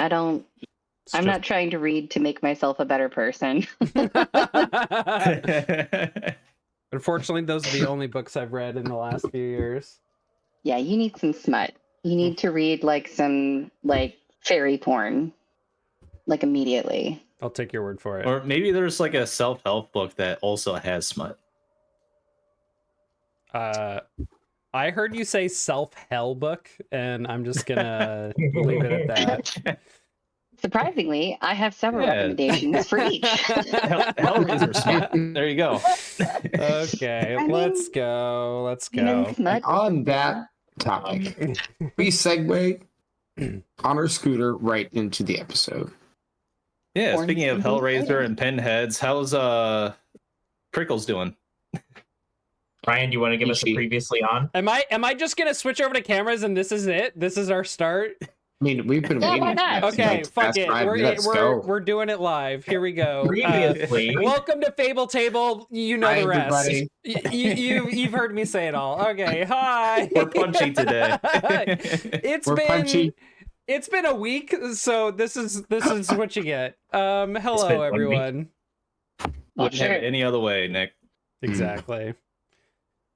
I don't. I'm not trying to read to make myself a better person. Unfortunately, those are the only books I've read in the last few years. Yeah, you need some smut. You need to read like some like fairy porn, like immediately. I'll take your word for it. Or maybe there's like a self-help book that also has smut. I heard you say self-hell book, and I'm just gonna leave it at that. Surprisingly, I have several recommendations for each. Hellraiser smut. There you go. Okay, let's go. Let's go. On that topic, we segue on our scooter right into the episode. Yeah, speaking of Hellraiser and Pinheads, how's Prickles doing? Ryan, do you want to give us a previously on? Am I just gonna switch over to cameras and this is it? This is our start? I mean, we've been waiting. Okay, fuck it. We're doing it live. Here we go. Previously, welcome to Fable Table. You know the rest. You've heard me say it all. Okay, hi. We're punchy today. It's been a week, so this is what you get. Hello everyone. Wouldn't have it any other way, Nick. Exactly.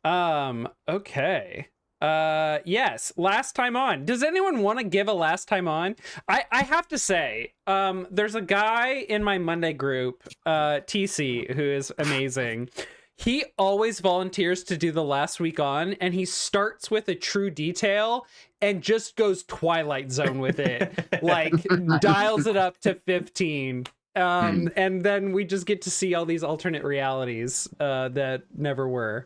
Okay. Yes, last time on. Does anyone want to give a last time on? I have to say, there's a guy in my Monday group, TC, who is amazing. He always volunteers to do the last week on, and he starts with a true detail and just goes Twilight Zone with it. Like, dials it up to 15. And then we just get to see all these alternate realities that never were.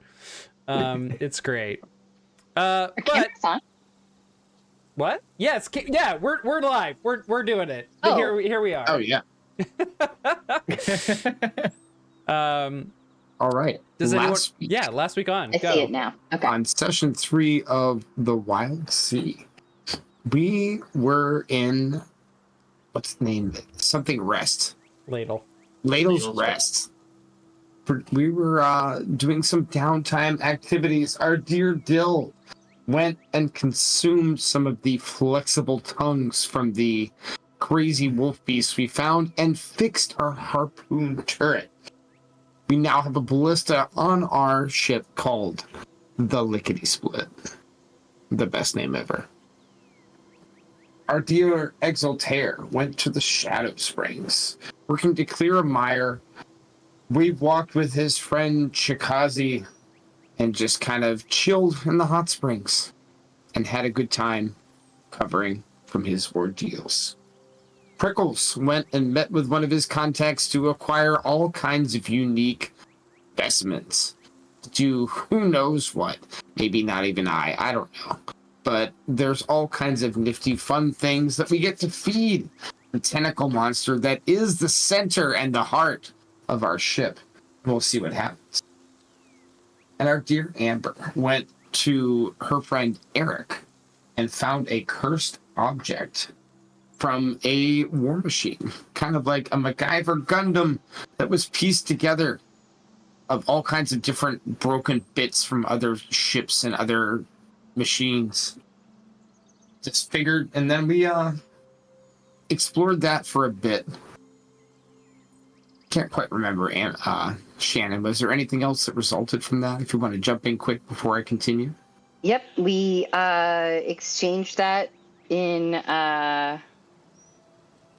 It's great. But what? Yes, yeah, we're live. We're doing it. Oh. Here we are. Oh yeah. All right. Does last week on. I see it now. Okay. On session 3 of the Wildsea, we were in what's the name? Something Rest. Ladle's Rest. We were doing some downtime activities. Our dear Dill went and consumed some of the flexible tongues from the crazy wolf beasts we found and fixed our harpoon turret. We now have a ballista on our ship called the Lickety Split. The best name ever. Our dear Exaltair went to the Shadow Springs, working to clear a mire. We've walked with his friend Chikazi and just kind of chilled in the hot springs and had a good time recovering from his ordeals. Prickles went and met with one of his contacts to acquire all kinds of unique specimens. To do who knows what. Maybe not even I don't know. But there's all kinds of nifty fun things that we get to feed the tentacle monster that is the center and the heart of our ship. We'll see what happens. And our dear Amber went to her friend Eric and found a cursed object from a war machine, kind of like a MacGyver Gundam that was pieced together of all kinds of different broken bits from other ships and other machines. Just figured, and then we explored that for a bit. Can't quite remember, Shannon, was there anything else that resulted from that? If you want to jump in quick before I continue. Yep, we exchanged that in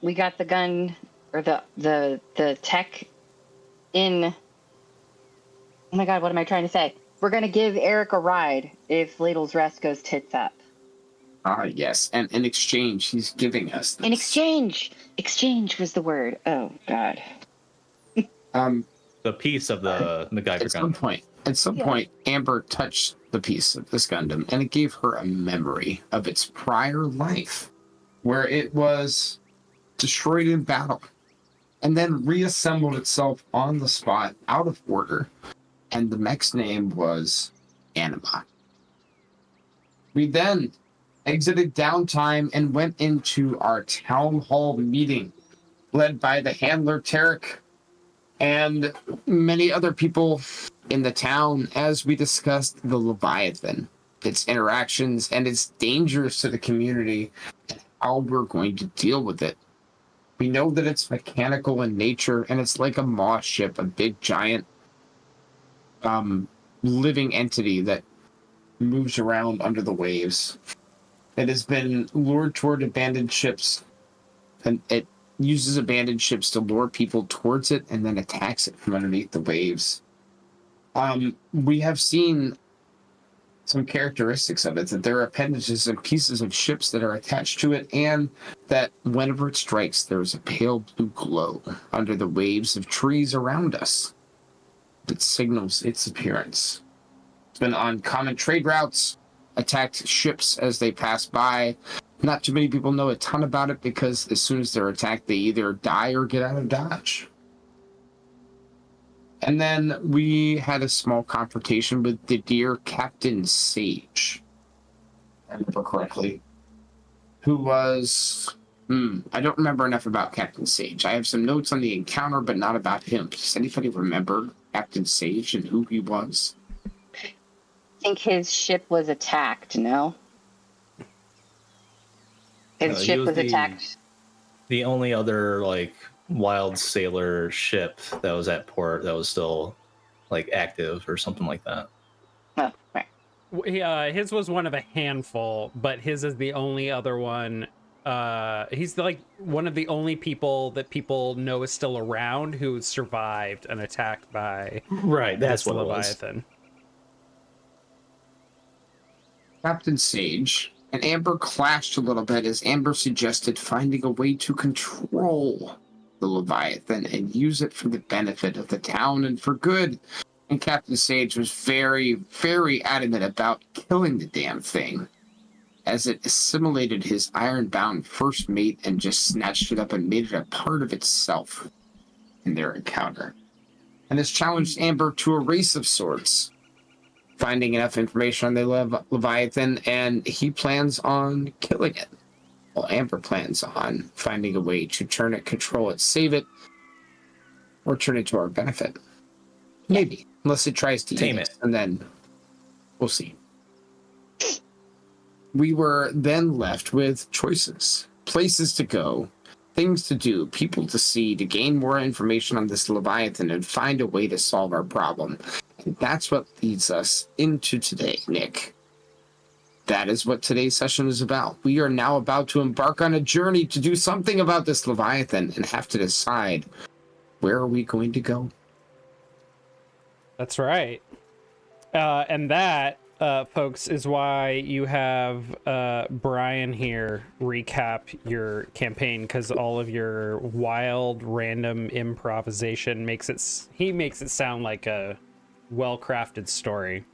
we got the gun or the tech in. Oh my god, what am I trying to say? We're gonna give Eric a ride if Ladle's Rest goes tits up. Yes, and in exchange, he's giving us this. In exchange was the word. Oh god. The piece of the MacGyver gun. At some point, Amber touched the piece of this Gundam, and it gave her a memory of its prior life, where it was destroyed in battle, and then reassembled itself on the spot, out of order, and the mech's name was Anima. We then exited downtime and went into our town hall meeting, led by the handler Tarek, and many other people in the town as we discussed the Leviathan, its interactions, and its dangers to the community, how we're going to deal with it. We know that it's mechanical in nature, and it's like a Moss ship, a big giant living entity that moves around under the waves. It has been lured toward abandoned ships, and it uses abandoned ships to lure people towards it and then attacks it from underneath the waves. We have seen some characteristics of it, that there are appendages and pieces of ships that are attached to it, and that whenever it strikes, there's a pale blue glow under the waves of trees around us that signals its appearance. It's been on common trade routes, attacked ships as they pass by. Not too many people know a ton about it because as soon as they're attacked, they either die or get out of dodge. And then we had a small confrontation with the dear Captain Sage, if I remember correctly, who was... I don't remember enough about Captain Sage. I have some notes on the encounter, but not about him. Does anybody remember Captain Sage and who he was? I think his ship was attacked, no? His ship was attacked. The only other, like, wild sailor ship that was at port that was still, like, active or something like that. Oh, right. His was one of a handful, but his is the only other one. He's like one of the only people that people know is still around who survived an attack by that's what Leviathan. It was. Captain Sage and Amber clashed a little bit as Amber suggested finding a way to control the Leviathan and use it for the benefit of the town and for good. And Captain Sage was very, very adamant about killing the damn thing, as it assimilated his iron-bound first mate and just snatched it up and made it a part of itself in their encounter. And has challenged Amber to a race of sorts, finding enough information on the Leviathan, and he plans on killing it. Well, Amber plans on finding a way to turn it, control it, save it, or turn it to our benefit. Maybe, unless it tries to tame eat it, and then we'll see. We were then left with choices, places to go, things to do, people to see, to gain more information on this Leviathan and find a way to solve our problem. And that's what leads us into today, Nick. That is what today's session is about. We are now about to embark on a journey to do something about this Leviathan and have to decide, where are we going to go? That's right. And that, folks, is why you have Brian here recap your campaign, because all of your wild, random improvisation makes it sound like a well-crafted story.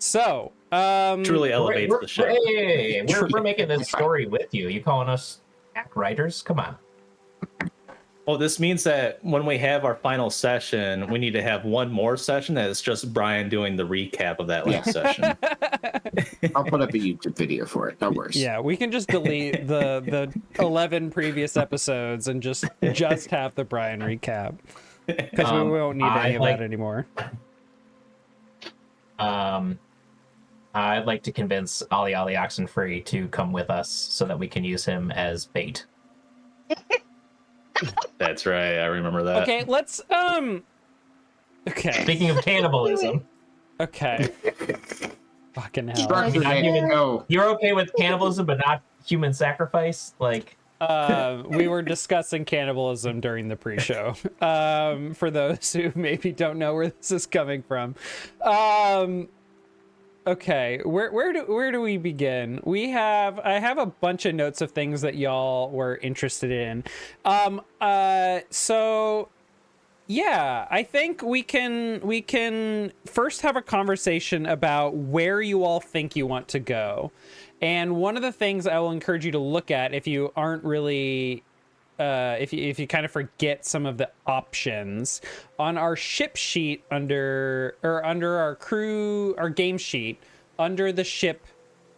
So, truly elevates the show. Hey, we're making this story with you. You calling us act writers? Come on. Well, this means that when we have our final session, we need to have one more session that is just Brian doing the recap of that last session. I'll put up a YouTube video for it. No worries. Yeah, we can just delete the 11 previous episodes and just have the Brian recap, because we won't need any of that anymore. I'd like to convince Ali Oxenfree to come with us so that we can use him as bait. That's right. I remember that. Okay, let's okay. Speaking of cannibalism. Okay. Fucking hell. You're okay with cannibalism but not human sacrifice? Like we were discussing cannibalism during the pre-show. For those who maybe don't know where this is coming from. Okay, where do we begin? I have a bunch of notes of things that y'all were interested in. So yeah, I think we can first have a conversation about where you all think you want to go. And one of the things I will encourage you to look at if you aren't really if you kind of forget some of the options on our ship sheet under our game sheet, under the ship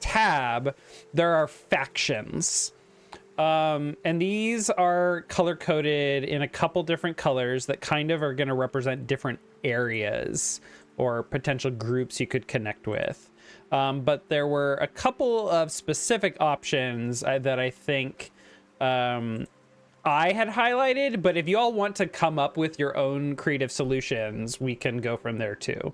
tab, there are factions. And these are color coded in a couple different colors that kind of are going to represent different areas or potential groups you could connect with. But there were a couple of specific options that I think I had highlighted, but if you all want to come up with your own creative solutions, we can go from there too.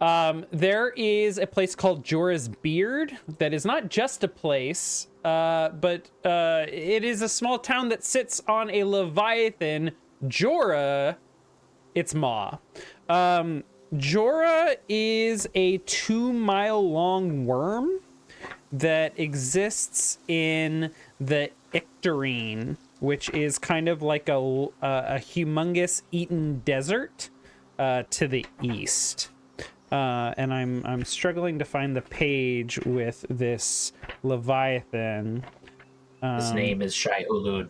There is a place called Jorah's Beard that is not just a place, but it is a small town that sits on a Leviathan, Jorah, its maw. Jorah is a 2-mile-long worm that exists in the Ictarine, which is kind of like a humongous Eaton desert to the east. And I'm struggling to find the page with this Leviathan. His name is Shai Hulud.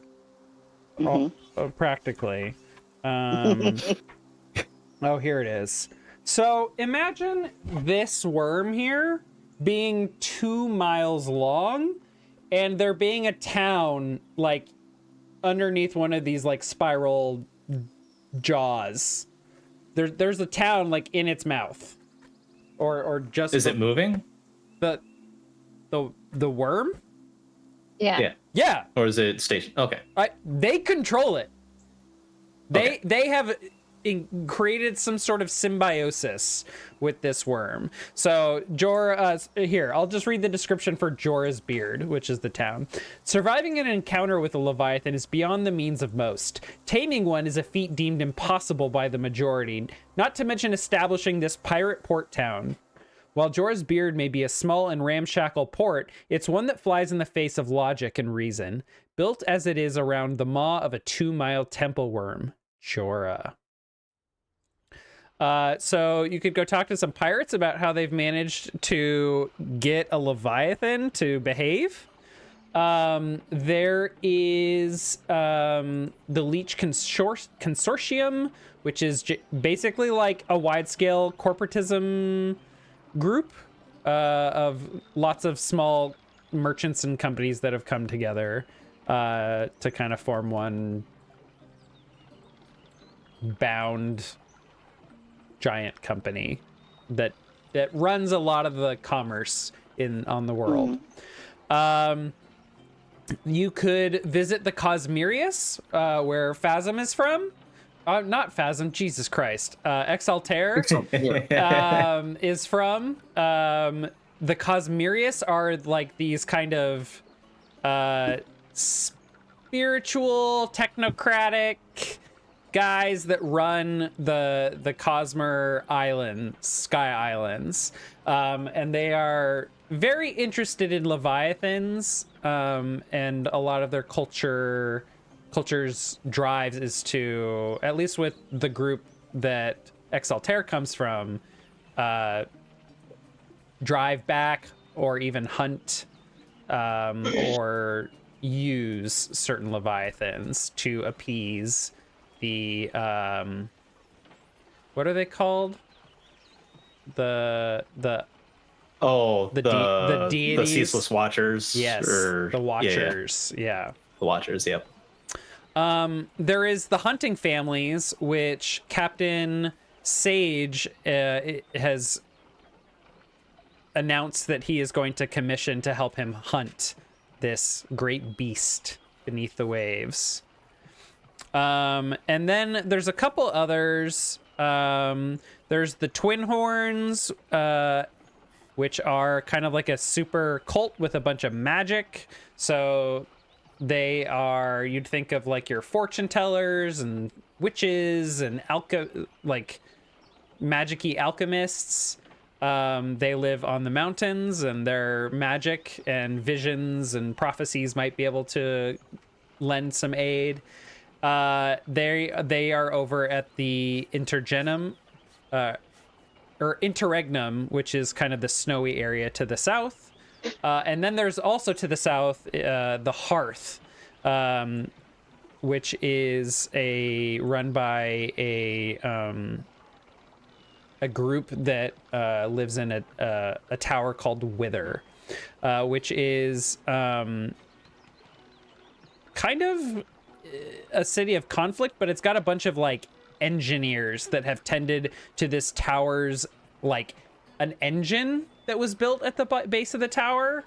Practically. Oh, here it is. So imagine this worm here being 2 miles long, and there being a town like underneath one of these like spiral jaws. There's a town like in its mouth, or just. Is it moving? The worm? Yeah. Yeah. Or is it stationed? Okay. They control it. They have created some sort of symbiosis with this worm. So Jorah, here, I'll just read the description for Jorah's Beard, which is the town. Surviving an encounter with a Leviathan is beyond the means of most. Taming one is a feat deemed impossible by the majority, not to mention establishing this pirate port town. While Jorah's Beard may be a small and ramshackle port, it's one that flies in the face of logic and reason, built as it is around the maw of a 2-mile temple worm, Jorah. So you could go talk to some pirates about how they've managed to get a Leviathan to behave. There is the Leech Consortium, which is basically like a wide-scale corporatism group of lots of small merchants and companies that have come together to kind of form one bound giant company that runs a lot of the commerce on the world. You could visit the Cosmerius, where Phasm is from. Not Phasm, Jesus Christ. Exaltair is from. The Cosmerius are like these kind of spiritual, technocratic guys that run the Cosmer Sky Islands. And they are very interested in Leviathans, and a lot of their culture's drives is to, at least with the group that Exaltair comes from, drive back or even hunt or use certain Leviathans to appease the what are they called? The deities, the ceaseless watchers. Yes, the watchers. Yeah, the watchers. Yep. There is the hunting families, which Captain Sage has announced that he is going to commission to help him hunt this great beast beneath the waves. And then there's a couple others. There's the Twin Horns, which are kind of like a super cult with a bunch of magic. So they are, you'd think of like your fortune tellers and witches and magic-y alchemists. They live on the mountains, and their magic and visions and prophecies might be able to lend some aid. They are over at the Interregnum, which is kind of the snowy area to the south. And then there's also to the south the Hearth, which is run by a group that lives in a tower called Wither, which is kind of a city of conflict, but it's got a bunch of like engineers that have tended to this tower's like an engine that was built at the base of the tower,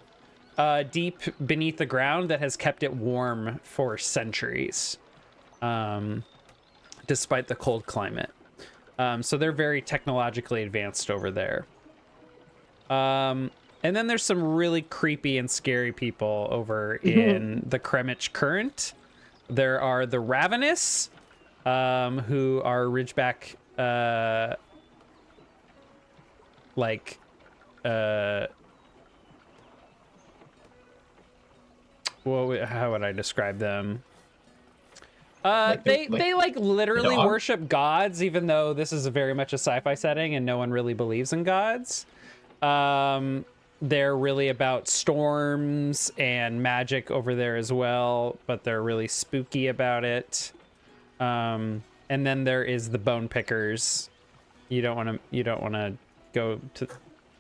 deep beneath the ground, that has kept it warm for centuries, despite the cold climate. So they're very technologically advanced over there. And then there's some really creepy and scary people over in the Kremich Current. There are the Ravenous, who are Ridgeback, how would I describe them? They literally worship gods, even though this is very much a sci-fi setting and no one really believes in gods. They're really about storms and magic over there as well, but they're really spooky about it. And then there is the Bone Pickers. You don't want to go to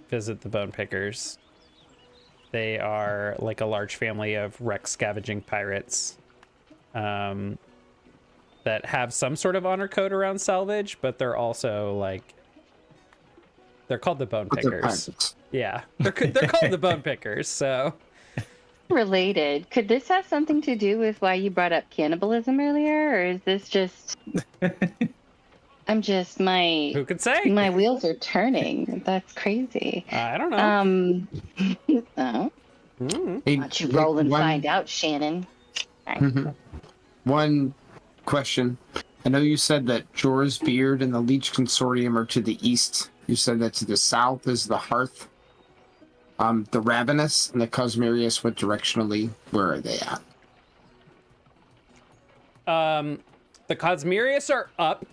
visit the Bone Pickers. They are like a large family of wreck scavenging pirates, that have some sort of honor code around salvage, but they're also they're called the Bone Pickers. Yeah, they're called the Bone Pickers. So related. Could this have something to do with why you brought up cannibalism earlier, or is this just? Who could say? My wheels are turning. That's crazy. I don't know. Oh. Why don't you roll and find out, Shannon? One question. I know you said that Jorah's Beard and the Leech Consortium are to the east. You said that to the south is the Hearth. The Ravenous and the Cosmerius went directionally. Where are they at? The Cosmerius are up.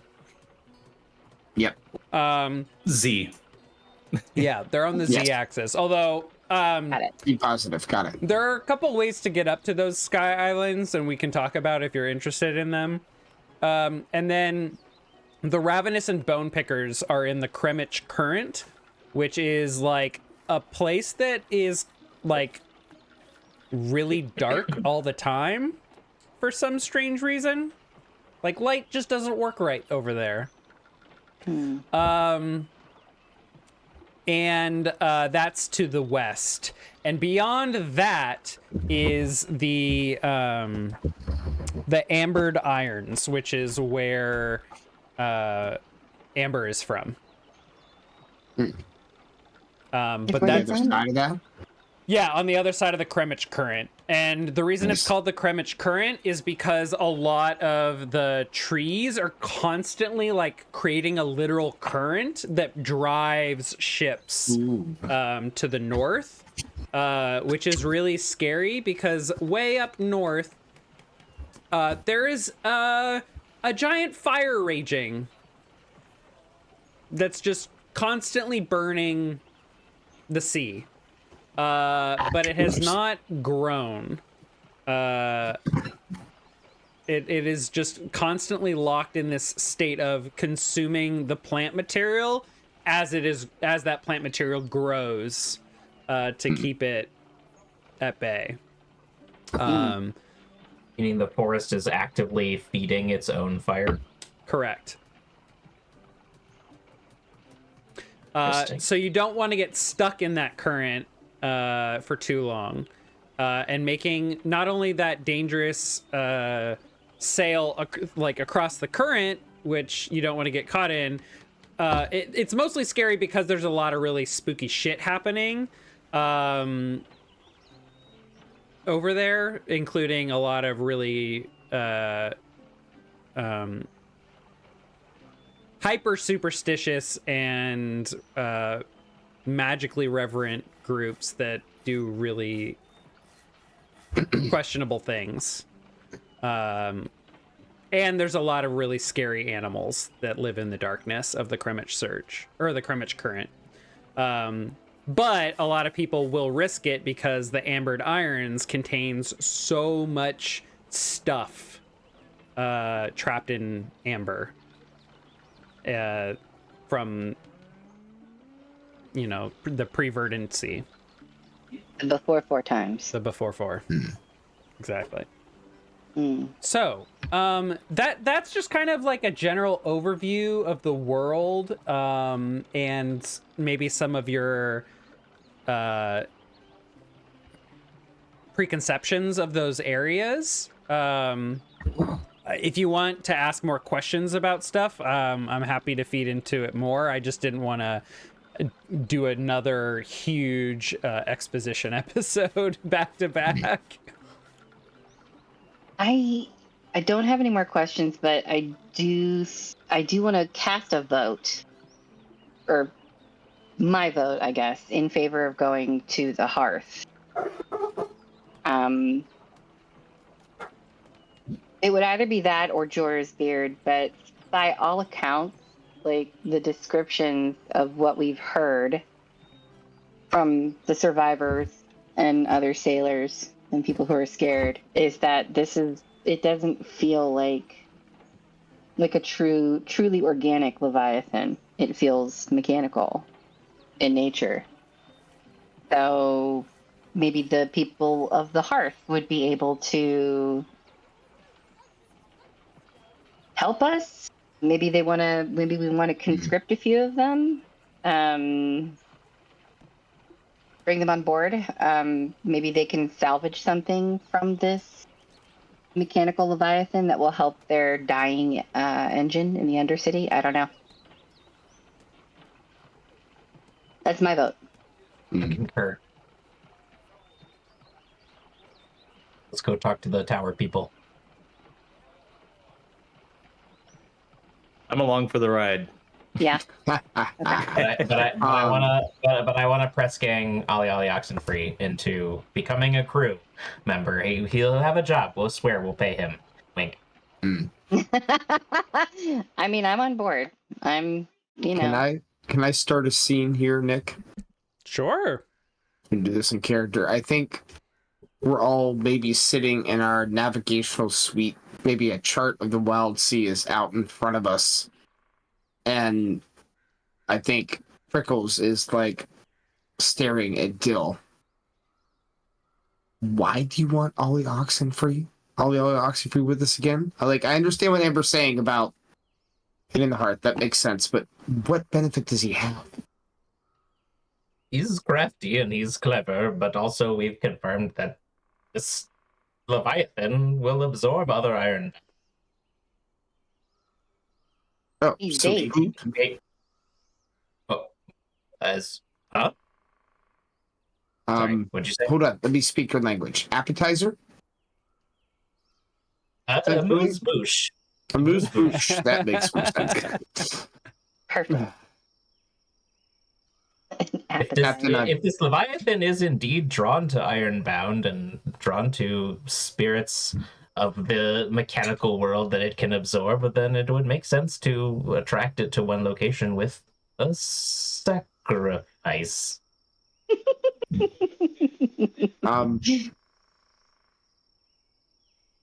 Yep. Z. Yeah, they're on the Z axis. Although, Got it. Be positive. Got it. there are a couple ways to get up to those sky islands, and we can talk about if you're interested in them. And then the Ravenous and Bone Pickers are in the Kremich Current, which is like a place that is like really dark all the time for some strange reason. Like light just doesn't work right over there. And that's to the west. And beyond that is the Ambered Irons, which is where Amber is from. But that's on the other side of that? Yeah, on the other side of the Kremich Current. And the reason it's called the Kremich Current is because a lot of the trees are constantly like creating a literal current that drives ships to the north, which is really scary because way up north, there is a giant fire raging that's just constantly burning the sea. But it has not grown. It is just constantly locked in this state of consuming the plant material as that plant material grows, to keep it at bay. Meaning the forest is actively feeding its own fire? Correct. So you don't want to get stuck in that current for too long, and making not only that dangerous sail like across the current, which you don't want to get caught in. It's mostly scary because there's a lot of really spooky shit happening over there, including a lot of really hyper superstitious and magically reverent groups that do really questionable things. And there's a lot of really scary animals that live in the darkness of the Kremich Surge, or the Kremich Current. But a lot of people will risk it because the Ambered Irons contains so much stuff trapped in amber from the pre-verdancy. Before 4 times. The before 4. Exactly. So, that's just kind of like a general overview of the world, and maybe some of your preconceptions of those areas. If you want to ask more questions about stuff, I'm happy to feed into it more. I just didn't want to do another huge exposition episode back to back. I don't have any more questions, but I do want to cast a vote, or my vote, I guess, in favor of going to the hearth. It would either be that or Jorah's beard, but by all accounts, like the descriptions of what we've heard from the survivors and other sailors and people who are scared, is that it doesn't feel like a truly organic Leviathan. It feels mechanical in nature. So maybe the people of the hearth would be able to help us. Maybe we want to conscript a few of them. Bring them on board. Maybe they can salvage something from this mechanical Leviathan that will help their dying engine in the Undercity. I don't know. That's my vote. I concur. Let's go talk to the tower people. I'm along for the ride. Yeah. But I want to press gang Ali Oxenfree into becoming a crew member. He'll have a job. We'll swear we'll pay him. Wink. I mean, I'm on board. I'm, Can I start a scene here, Nick? Sure. And do this in character. I think we're all maybe sitting in our navigational suite. Maybe a chart of the Wildsea is out in front of us. And I think Prickles is like staring at Dill. Why do you want Ollie Oxenfree with us again? I understand what Amber's saying about hitting the heart. That makes sense. But what benefit does he have? He's crafty and he's clever, but also we've confirmed that this Leviathan will absorb other iron. Oh, He's so bait. Huh? Sorry, what'd you say? Hold on. Let me speak your language. Appetizer? Moose boosh. A moose boosh. That makes more sense. Perfect. If this Leviathan is indeed drawn to Ironbound and drawn to spirits of the mechanical world that it can absorb, then it would make sense to attract it to one location with a sacrifice.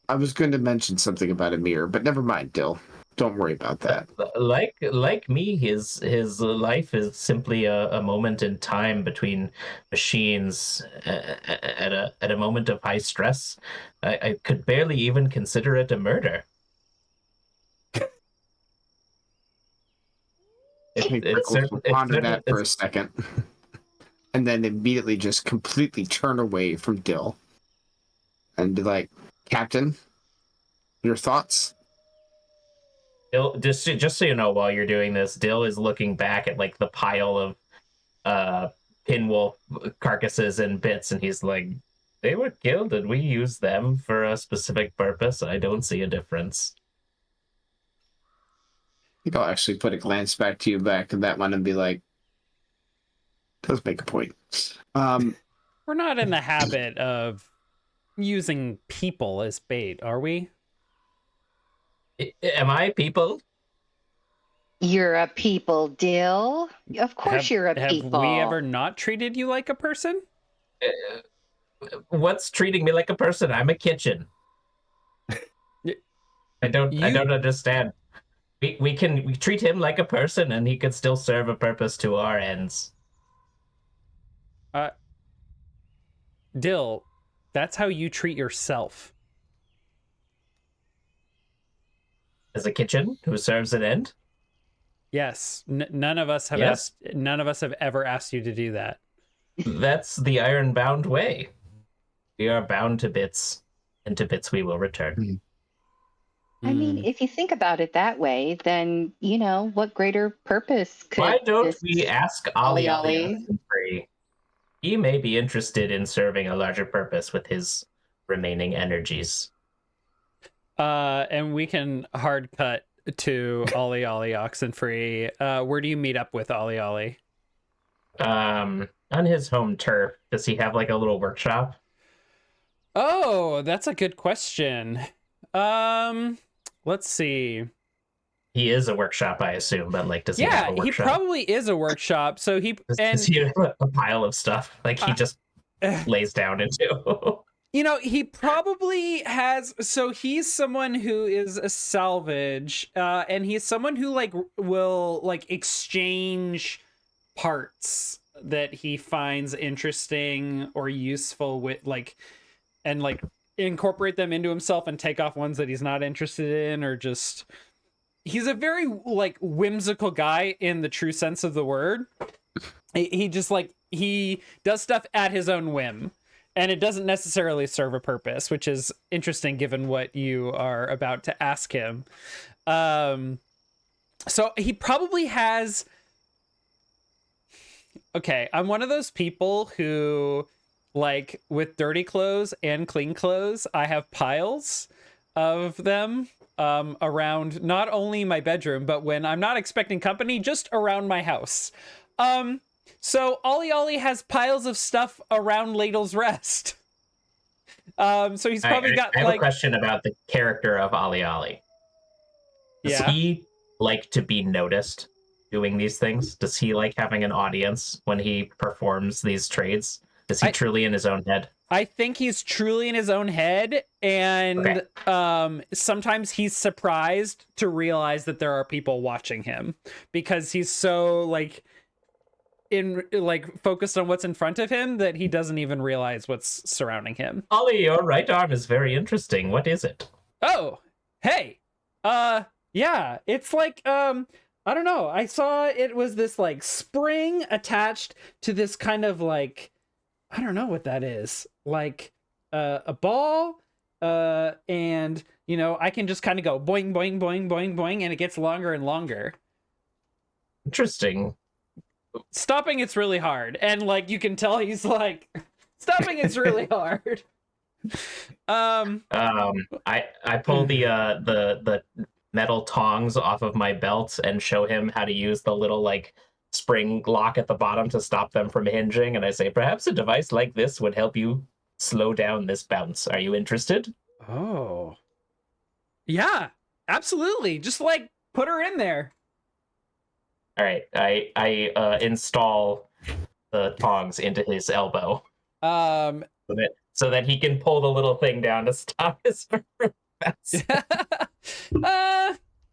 I was going to mention something about Amir, but never mind, Dill. Don't worry about that. Like me, his life is simply a moment in time between machines at a moment of high stress. I could barely even consider it a murder. Ponder that for a second, and then immediately just completely turn away from Dill, and be like, "Captain, your thoughts?" Dill, just so you know, while you're doing this, Dill is looking back at like the pile of pinwolf carcasses and bits, and he's like, "They were killed, and we used them for a specific purpose. I don't see a difference." I think I'll actually put a glance back to that one and be like, "Does make a point." We're not in the habit of using people as bait, are we? Am I people? You're a people, Dill. Of course you're a people. Have we ever not treated you like a person? What's treating me like a person? I'm a kitchen. I don't understand. We treat him like a person, and he could still serve a purpose to our ends. Dill, that's how you treat yourself. As a kitchen who serves an end? Yes. None of us have ever asked you to do that. That's the iron-bound way. We are bound to bits, and to bits we will return. I mean, if you think about it that way, then, what greater purpose Why could don't this we ask Ollie Ali Free? He may be interested in serving a larger purpose with his remaining energies. And we can hard cut to Ollie Oxenfree. Where do you meet up with Ollie? On his home turf. Does he have like a little workshop? Oh, that's a good question. Let's see. He is a workshop, I assume, but like, does he have a workshop? He probably is a workshop. So does he have a pile of stuff like he just lays down into? He probably has. So he's someone who is a salvage, and he's someone who will exchange parts that he finds interesting or useful with and incorporate them into himself and take off ones that he's not interested in, or just he's a very whimsical guy in the true sense of the word. He just he does stuff at his own whim, and it doesn't necessarily serve a purpose, which is interesting given what you are about to ask him. So he probably has. Okay, I'm one of those people who, with dirty clothes and clean clothes, I have piles of them around not only my bedroom, but when I'm not expecting company, just around my house. So Ollie has piles of stuff around Ladle's Rest. So he's probably got. I have a question about the character of Ollie. Does he like to be noticed doing these things? Does he like having an audience when he performs these trades? Is he truly in his own head? I think he's truly in his own head, and sometimes he's surprised to realize that there are people watching him because he's so focused on what's in front of him that he doesn't even realize what's surrounding him. Ollie, your right arm is very interesting. What is it? Oh, hey. Yeah, it's I don't know. I saw it was this spring attached to this kind of I don't know what that is. A ball, and I can just kind of go boing, boing, boing, boing, boing, and it gets longer and longer. Interesting. Stopping it's really hard, and you can tell he's stopping it's really hard. I pull the metal tongs off of my belt and show him how to use the little spring lock at the bottom to stop them from hinging, and I say, perhaps a device like this would help you slow down this bounce. Are you interested? Oh, yeah, absolutely. Just put her in there. All right, I install the tongs into his elbow, so that he can pull the little thing down to stop his bounce.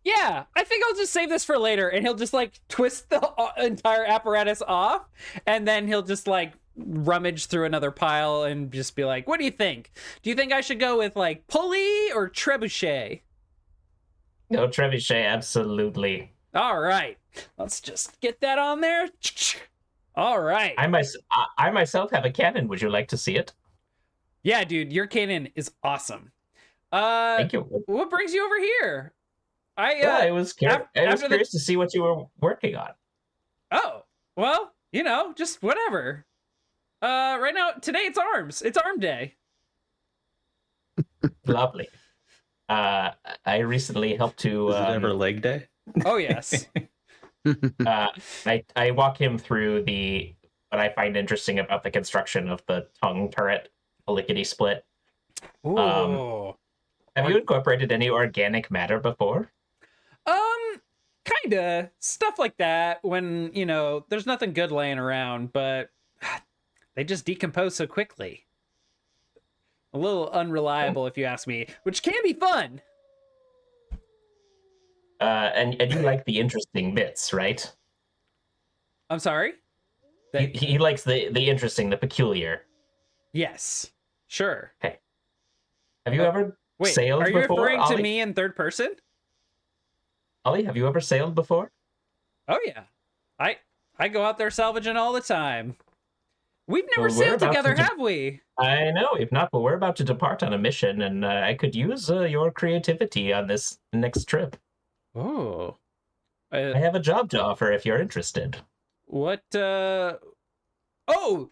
Yeah, I think I'll just save this for later, and he'll just twist the entire apparatus off, and then he'll just rummage through another pile and just be like, what do you think? Do you think I should go with pulley or trebuchet? No, trebuchet, absolutely. All right, let's just get that on there. All right. I myself have a cannon. Would you like to see it? Yeah, dude, your cannon is awesome. Thank you. What brings you over here? I was curious to see what you were working on. Oh, well, just whatever. Right now, today it's arms. It's arm day. Lovely. I recently helped to... Is it ever leg day? Oh, yes. I walk him through what I find interesting about the construction of the tongue turret, a lickety split. Ooh. Have you incorporated any organic matter before? Kinda. Stuff like that when, there's nothing good laying around, but they just decompose so quickly. A little unreliable, if you ask me, which can be fun. And you like the interesting bits, right? I'm sorry? He likes the interesting, the peculiar. Yes. Sure. Okay. Have you ever sailed before? Are you referring Ollie? to me in third person? Ollie, have you ever sailed before? Oh, yeah. I go out there salvaging all the time. We've never sailed together, have we? I know we've not, but we're about to depart on a mission, and I could use your creativity on this next trip. Oh. I have a job to offer if you're interested. What, Oh!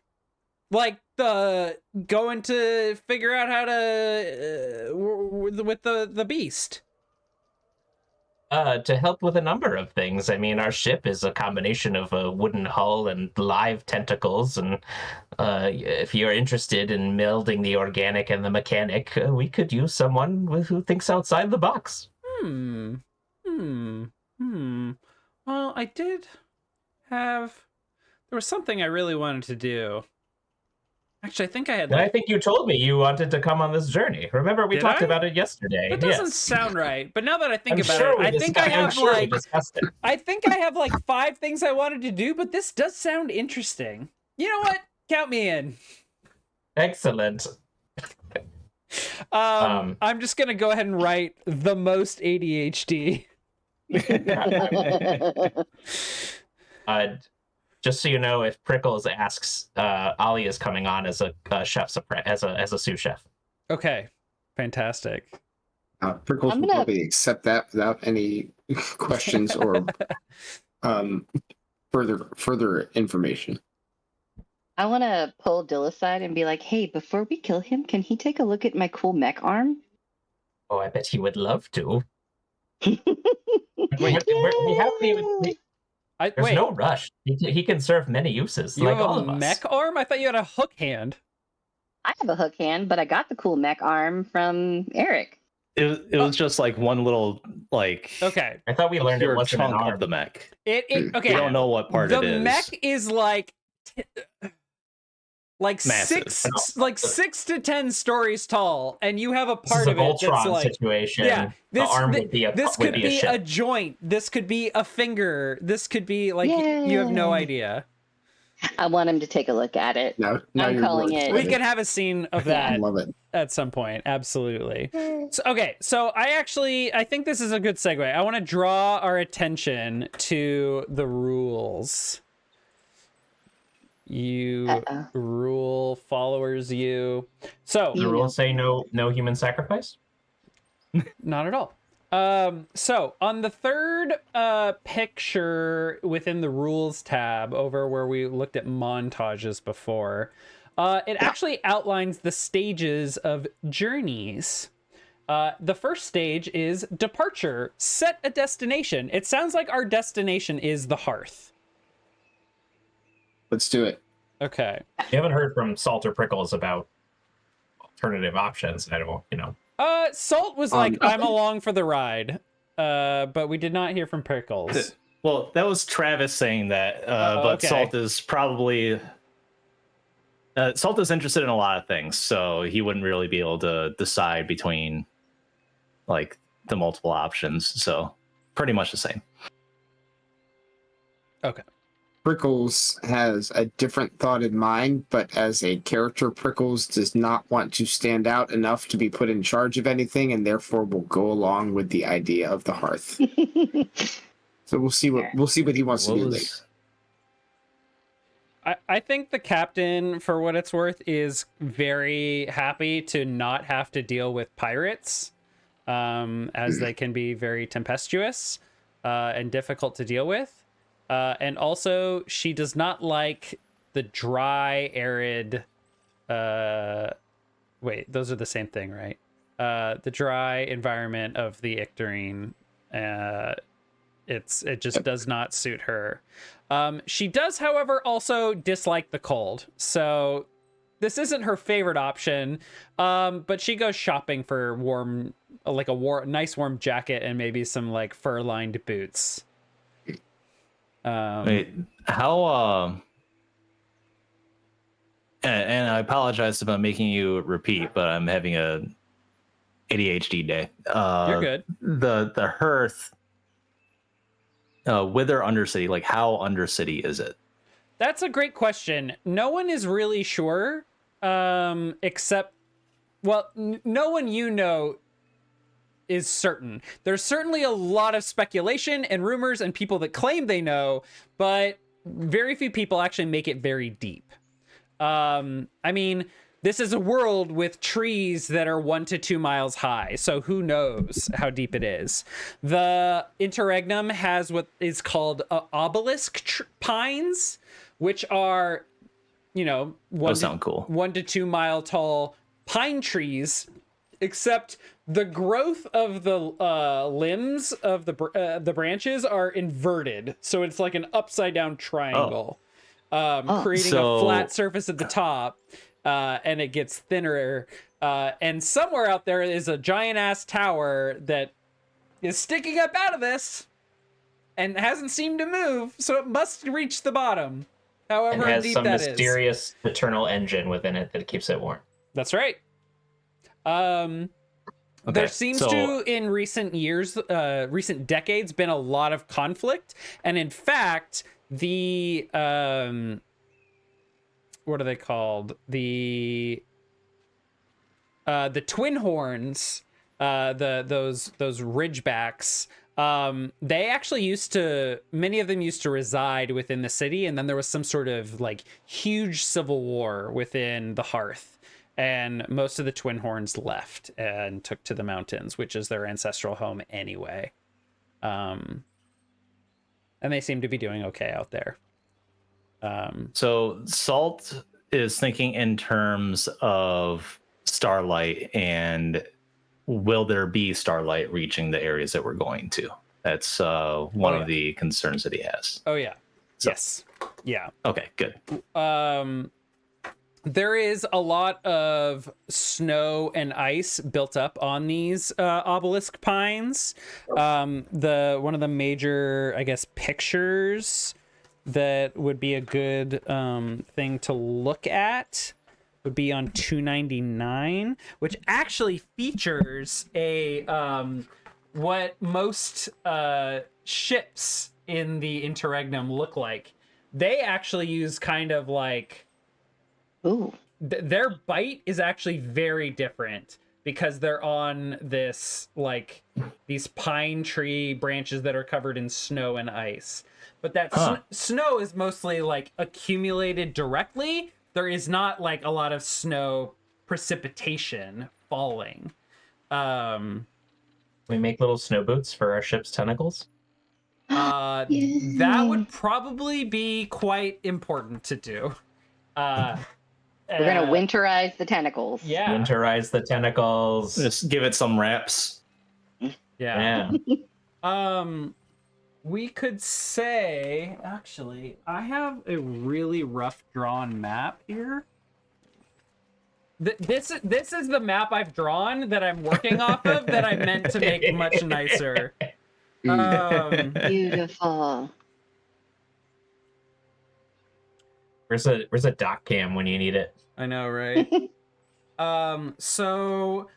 Like, going to figure out how to, with the beast. To help with a number of things. I mean, our ship is a combination of a wooden hull and live tentacles, and if you're interested in melding the organic and the mechanic, we could use someone who thinks outside the box. Well, I did have... There was something I really wanted to do. Actually, I think I had... I think you told me you wanted to come on this journey. Remember, we talked about it yesterday. That doesn't sound right. But now that I think about it, I think I have I think I have like 5 things I wanted to do, but this does sound interesting. You know what? Count me in. Excellent. I'm just gonna go ahead and write the most ADHD. Just so you know, if Prickles asks, Ollie is coming on as a chef, as a sous chef. Okay, fantastic. Prickles will probably accept that without any questions or further information. I want to pull Dill aside and be like, "Hey, before we kill him, can he take a look at my cool mech arm?" Oh, I bet he would love to. There's no rush. He can serve many uses. You like have all a of us. mech arm? I thought you had a hook hand. I have a hook hand, but I got the cool mech arm from Eric. It was just like one little Okay. I thought we learned it wasn't chunk an arm. of the mech. Okay. We don't know what part it is. The mech is like massive. 6 to 10 stories tall, and you have a part This is of a it that's Voltron like situation. Yeah, the arm would be this could be ship. a joint. This could be a finger. This could be like Yeah. you have no idea. I want him to take a look at it. Now I'm you're calling it. We can have a scene of I that love it. at some point. Absolutely. So I think this is a good segue. I want to draw our attention to the rules. Rule followers you. So the rules say no human sacrifice? Not at all. So on the third picture within the rules tab over where we looked at montages before, it actually outlines the stages of journeys. The first stage is departure. Set a destination. It sounds like our destination is the hearth. Let's do it. Okay. You haven't heard from Salt or Prickles about alternative options. I don't, Salt was like, I'm along for the ride. But we did not hear from Prickles. Well, that was Travis saying that, but okay. Salt is probably... Salt is interested in a lot of things, so he wouldn't really be able to decide between, like, the multiple options. So, pretty much the same. Okay. Prickles has a different thought in mind, but as a character, Prickles does not want to stand out enough to be put in charge of anything, and therefore will go along with the idea of the hearth. So we'll see what he wants to do later. I think the captain, for what it's worth, is very happy to not have to deal with pirates, as they can be very tempestuous and difficult to deal with. And also, she does not like the dry, arid... wait, those are the same thing, right? The dry environment of the Icterine. It just does not suit her. She does, however, also dislike the cold. So this isn't her favorite option, but she goes shopping for nice warm jacket and maybe some like fur-lined boots. Wait, how and I apologize if I'm making you repeat, but I'm having a ADHD day. You're good. The hearth, with or Undercity, like how Undercity is it? That's a great question. No one is really sure, except, well, no one is certain. There's certainly a lot of speculation and rumors and people that claim they know, but very few people actually make it very deep. I mean, this is a world with trees that are 1 to 2 miles high, so who knows how deep it is. The interregnum has what is called obelisk pines, which are, you know, 1 to 2 mile tall pine trees, except the growth of the limbs of the branches are inverted, so it's like an upside down triangle, creating a flat surface at the top. And it gets thinner, and somewhere out there is a giant ass tower that is sticking up out of this and hasn't seemed to move, so it must reach the bottom, however and has deep some that is. mysterious eternal engine within it that keeps it warm. That's right. There seems to, in recent years, recent decades, been a lot of conflict, and in fact, the what are they called? The twin horns, those ridgebacks. They actually many of them used to reside within the city, and then there was some sort of like huge civil war within the Hearth, and most of the twin horns left and took to the mountains, which is their ancestral home anyway. And they seem to be doing okay out there. So Salt is thinking in terms of starlight, and will there be starlight reaching the areas that we're going to? That's one of the concerns that he has. Oh yeah. So, yes. Yeah. Okay, good. There is a lot of snow and ice built up on these obelisk pines. One of the major, I guess, pictures that would be a good thing to look at would be on 299, which actually features a what most ships in the interregnum look like. They actually use kind of like, their bite is actually very different, because they're on this, like, these pine tree branches that are covered in snow and ice. But that snow is mostly like accumulated directly. There is not like a lot of snow precipitation falling. We make little snow boots for our ship's tentacles. That would probably be quite important to do. We're gonna winterize the tentacles. Yeah, winterize the tentacles. Just give it some wraps. Yeah. We could say, actually, I have a really rough drawn map here. This is the map I've drawn that I'm working off of that I meant to make much nicer. Beautiful. Where's a doc cam when you need it? I know, right? So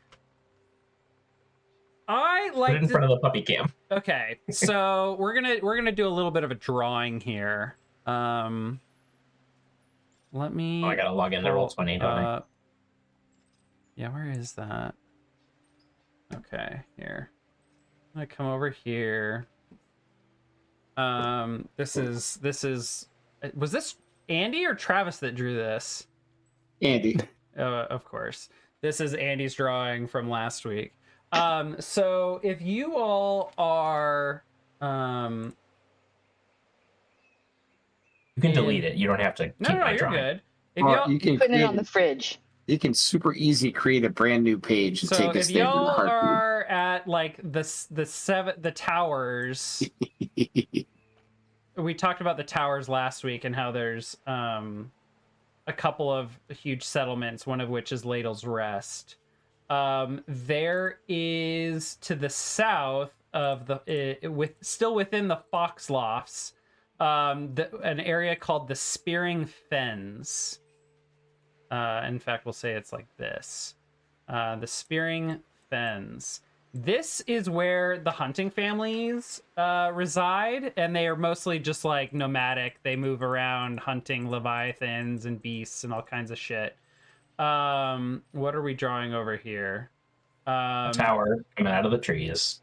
I like put it in front of the puppy cam. Okay, so we're gonna do a little bit of a drawing here. Let me. Oh, I gotta log in to Roll20, don't I? Yeah, where is that? Okay, here. I'm gonna come over here. This is. Was this Andy or Travis that drew this? Andy. Of course. This is Andy's drawing from last week. So if you all are, you can delete it. You don't have to keep my drawing. You're good. If you can put it on the fridge. You can super easy create a brand new page and so take if this thing to the y'all heartbeat. are at like the towers, we talked about the towers last week and how there's a couple of huge settlements, one of which is Ladle's Rest. There is to the south of still within the Fox Lofts, an area called the Spearing Fens. In fact, we'll say it's like this. The Spearing Fens. This is where the hunting families reside, and they are mostly just like nomadic. They move around hunting leviathans and beasts and all kinds of shit. What are we drawing over here? A tower coming out of the trees.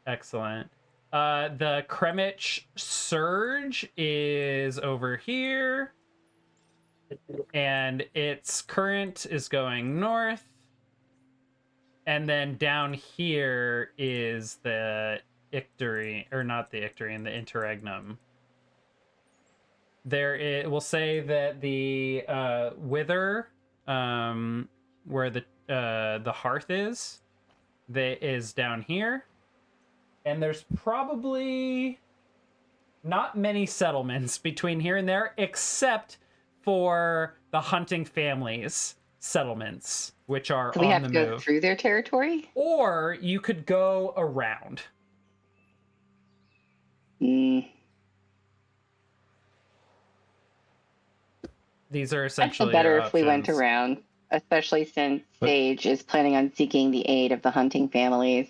Excellent. The Kremich Surge is over here. and its current is going north. And then down here is the Icterine, or not the Icterine, the Interregnum. We'll say that the Wither, where the hearth is down here. And there's probably not many settlements between here and there, except for the hunting families settlements, which are So we on have the to go move. through their territory? Or you could go around. These are I feel essentially better your if we went options. around, especially since Sage is planning on seeking the aid of the hunting families.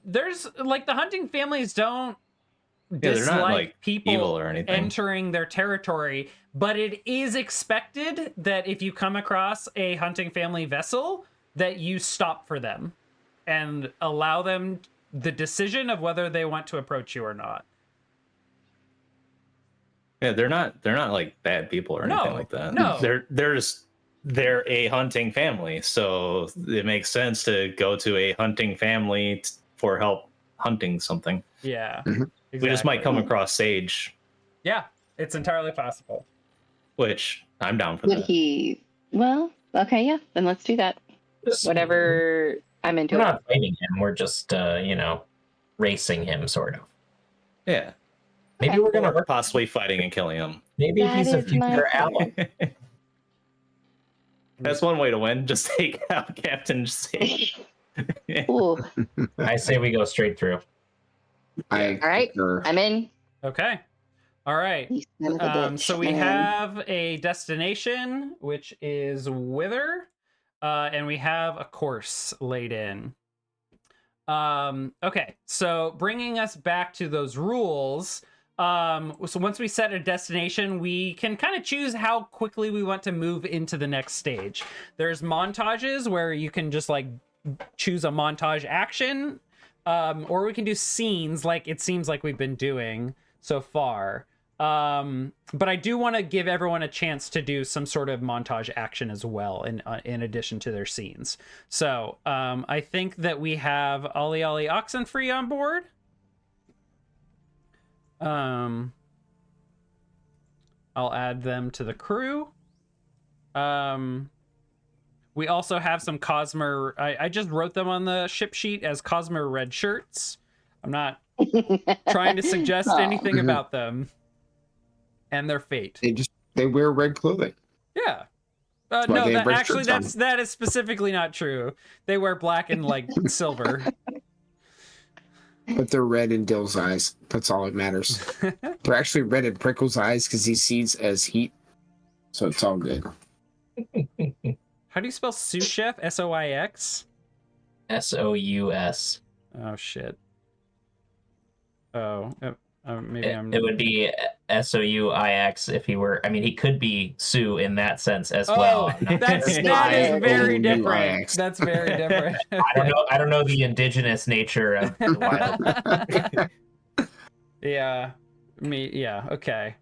There's like the hunting families don't they're dislike not like people evil or anything. entering their territory, but it is expected that if you come across a hunting family vessel, that you stop for them and allow them the decision of whether they want to approach you or not. Yeah, they're not like bad people or anything like that. No. They're a hunting family, so it makes sense to go to a hunting family for help hunting something. Yeah. Mm-hmm. Exactly. We just might come across Sage. Yeah, it's entirely possible. Which I'm down for Would that. he? Well, okay, yeah, then let's do that. Whatever, I'm into We're it. not fighting him. We're just, racing him, sort of. Yeah. Maybe we're gonna Or possibly fighting and killing him. Maybe That he's a is my future fault. ally. That's one way to win. Just take out Captain Sage. Ooh, I say we go straight through. all right, concur. I'm in. Okay. All right. You son of a bitch. So we I'm in. have a destination, which is Wither, and we have a course laid in. Okay, so bringing us back to those rules. So once we set a destination, we can kind of choose how quickly we want to move into the next stage. There's montages where you can just like choose a montage action, or we can do scenes like it seems like we've been doing so far. But I do want to give everyone a chance to do some sort of montage action as well, in addition to their scenes. So I think that we have Ollie Ollie Oxenfree on board. I'll add them to the crew. We also have some Cosmer. I just wrote them on the ship sheet as Cosmer red shirts. I'm not trying to suggest anything about them and their fate. They wear red clothing. Yeah. why No, they have red actually shirts on. that is specifically not true. They wear black and like silver. But they're red in Dill's eyes. That's all that matters. They're actually red in Prickle's eyes because he sees as heat. So it's all good. How do you spell sous chef? S-O-I-X? S-O-U-S. Oh shit. Oh, maybe I'm. It would be S-O-U-I-X if he were. I mean, he could be Sue in that sense as Oh, well. that is very different. That's very different. I don't know the indigenous nature of the wild. Yeah. Yeah. Okay.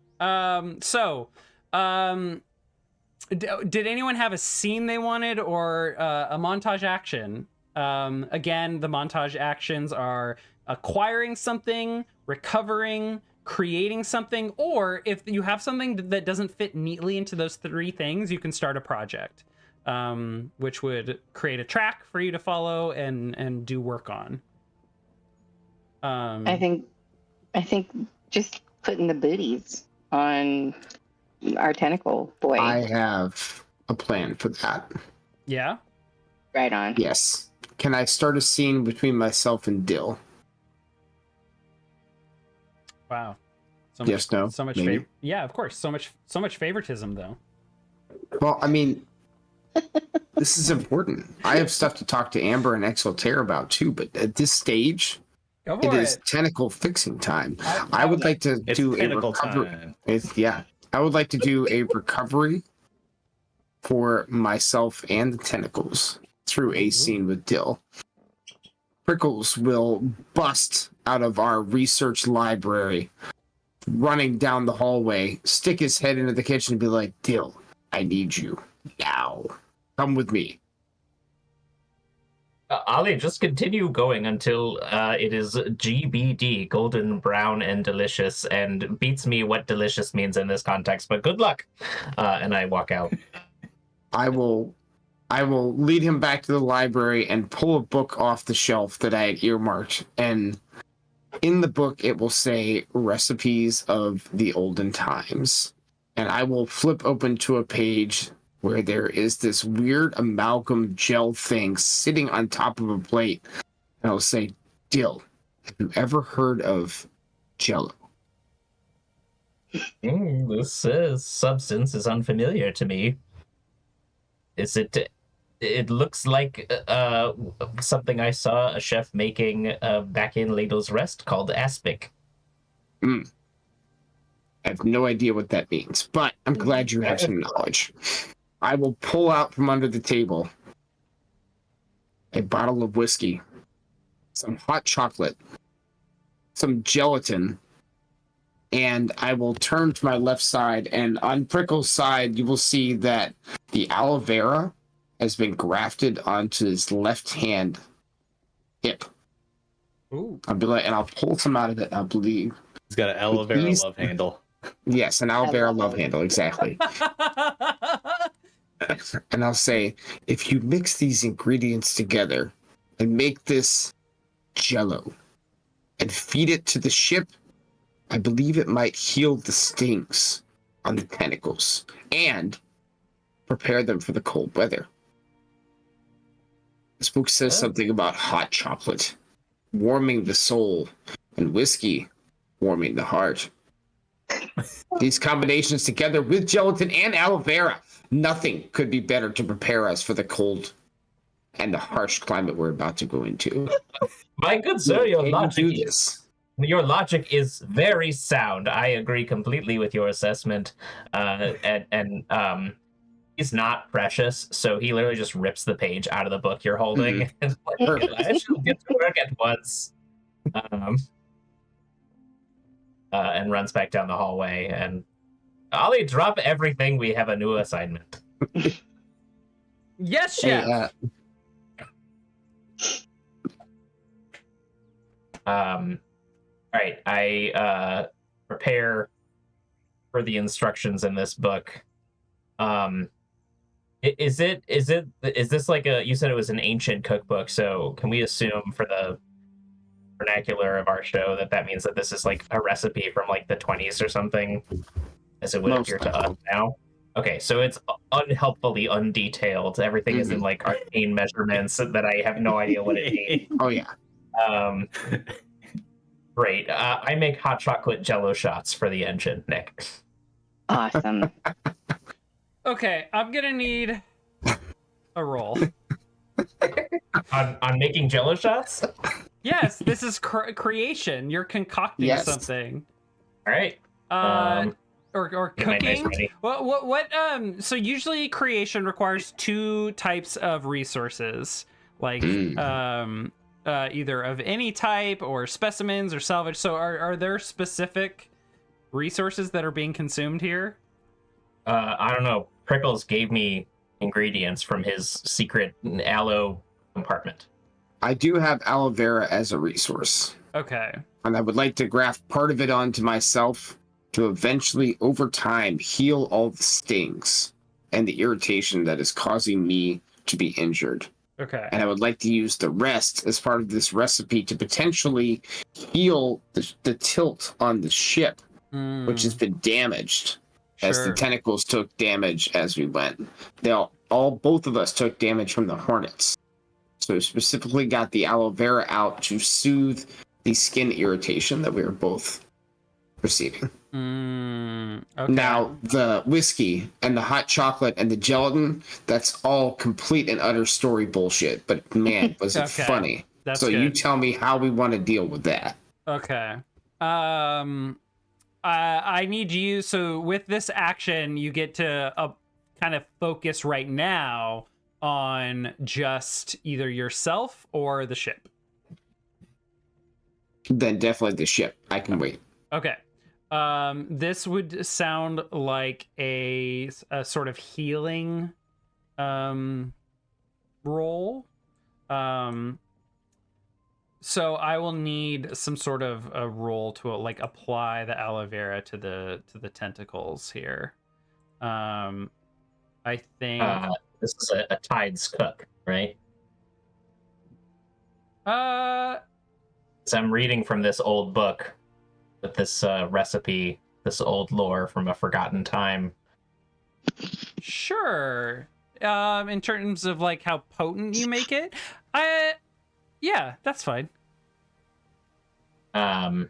Did anyone have a scene they wanted or a montage action? Again, the montage actions are acquiring something, recovering, creating something, or if you have something that doesn't fit neatly into those three things, you can start a project, which would create a track for you to follow and do work on. I think just putting the booties on our tentacle boy. I have a plan for that. Yeah. Right on. Yes. Can I start a scene between myself and Dill? Wow. Yes, no, So much maybe. yeah, of course. So much favoritism though. Well, I mean, this is important. I have stuff to talk to Amber and Exaltair about too, but at this stage, Go for it is tentacle fixing time. I I would like to It's do a tentacle recovery. time. I would like to do a recovery for myself and the tentacles through a scene with Dill. Prickles will bust out of our research library running down the hallway, stick his head into the kitchen and be like, Dill, I need you now. Come with me. Ali, just continue going until it is GBD, golden, brown, and delicious, and beats me what delicious means in this context, but good luck. And I walk out. I will lead him back to the library and pull a book off the shelf that I had earmarked. And in the book, it will say Recipes of the Olden Times. And I will flip open to a page where there is this weird amalgam gel thing sitting on top of a plate. And I'll say, Dill, have you ever heard of Jello? This substance is unfamiliar to me. Is it... It looks like something I saw a chef making back in Ladle's Rest called aspic. I have no idea what that means, but I'm glad you have some knowledge. I will pull out from under the table a bottle of whiskey, some hot chocolate, some gelatin, and I will turn to my left side, and on Prickle's side, you will see that the aloe vera has been grafted onto his left hand hip. Ooh. I'll be like, and I'll pull some out of it, I believe. He's got an aloe vera love handle. Yes, an aloe vera love handle, exactly. And I'll say, if you mix these ingredients together and make this Jello and feed it to the ship, I believe it might heal the stings on the tentacles and prepare them for the cold weather. This book says something about hot chocolate warming the soul and whiskey warming the heart. These combinations together with gelatin and aloe vera, nothing could be better to prepare us for the cold and the harsh climate we're about to go into. My good sir, your logic is very sound. I agree completely with your assessment. He's not precious, so he literally just rips the page out of the book you're holding. And I should get to work at once. And runs back down the hallway. And Ollie, drop everything. We have a new assignment. Yes, chef. All right, I prepare for the instructions in this book. Is this like you said it was an ancient cookbook, so can we assume for the vernacular of our show that means that this is like a recipe from like the 20s or something, as it would appear to us now? Okay, so it's unhelpfully undetailed. Everything is in like arcane measurements that I have no idea what it means. Oh yeah. Great. I make hot chocolate Jello shots for the engine, Nick. Awesome. Okay, I'm gonna need a roll. on making Jello shots? Yes, this is creation. You're concocting something. All right. Or cooking. What? So usually creation requires two types of resources, like either of any type or specimens or salvage. So are there specific resources that are being consumed here? I don't know. Prickles gave me ingredients from his secret aloe compartment. I do have aloe vera as a resource. Okay. And I would like to graft part of it onto myself to eventually, over time, heal all the stings and the irritation that is causing me to be injured. Okay. And I would like to use the rest as part of this recipe to potentially heal the tilt on the ship, which has been damaged. As the tentacles took damage as we went. Both of us took damage from the hornets. So specifically got the aloe vera out to soothe the skin irritation that we were both receiving. Okay. Now, the whiskey and the hot chocolate and the gelatin, that's all complete and utter story bullshit. But man, was it funny. That's so good. You tell me how we want to deal with that. Okay. I need you, so with this action, you get to kind of focus right now on just either yourself or the ship. Then definitely the ship. I can wait. Okay. This would sound like a sort of healing roll. So I will need some sort of a roll to like apply the aloe vera to the tentacles here. I think this is a Tides cook, right? So I'm reading from this old book with this recipe, this old lore from a forgotten time. Sure. In terms of like how potent you make it, yeah, that's fine. And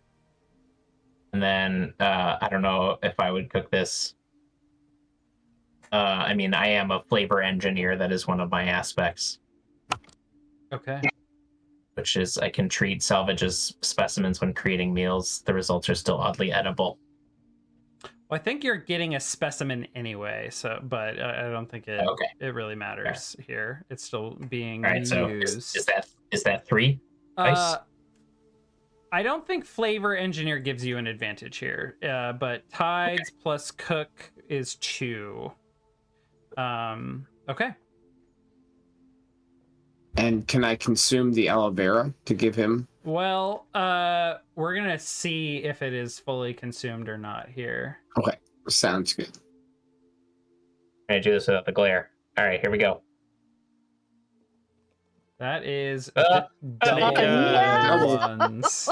then I don't know if I would cook this. I mean, I am a flavor engineer. That is one of my aspects. Okay. Which is I can treat salvage as specimens when creating meals. The results are still oddly edible. Well, I think you're getting a specimen anyway, so but I don't think it really matters here. It's still being used. So is that 3? Nice. I don't think flavor engineer gives you an advantage here, but Tides plus cook is 2. Okay. And can I consume the aloe vera to give him? Well, we're gonna see if it is fully consumed or not here. Okay, sounds good. I'm gonna do this without the glare. All right, here we go. That is double ones.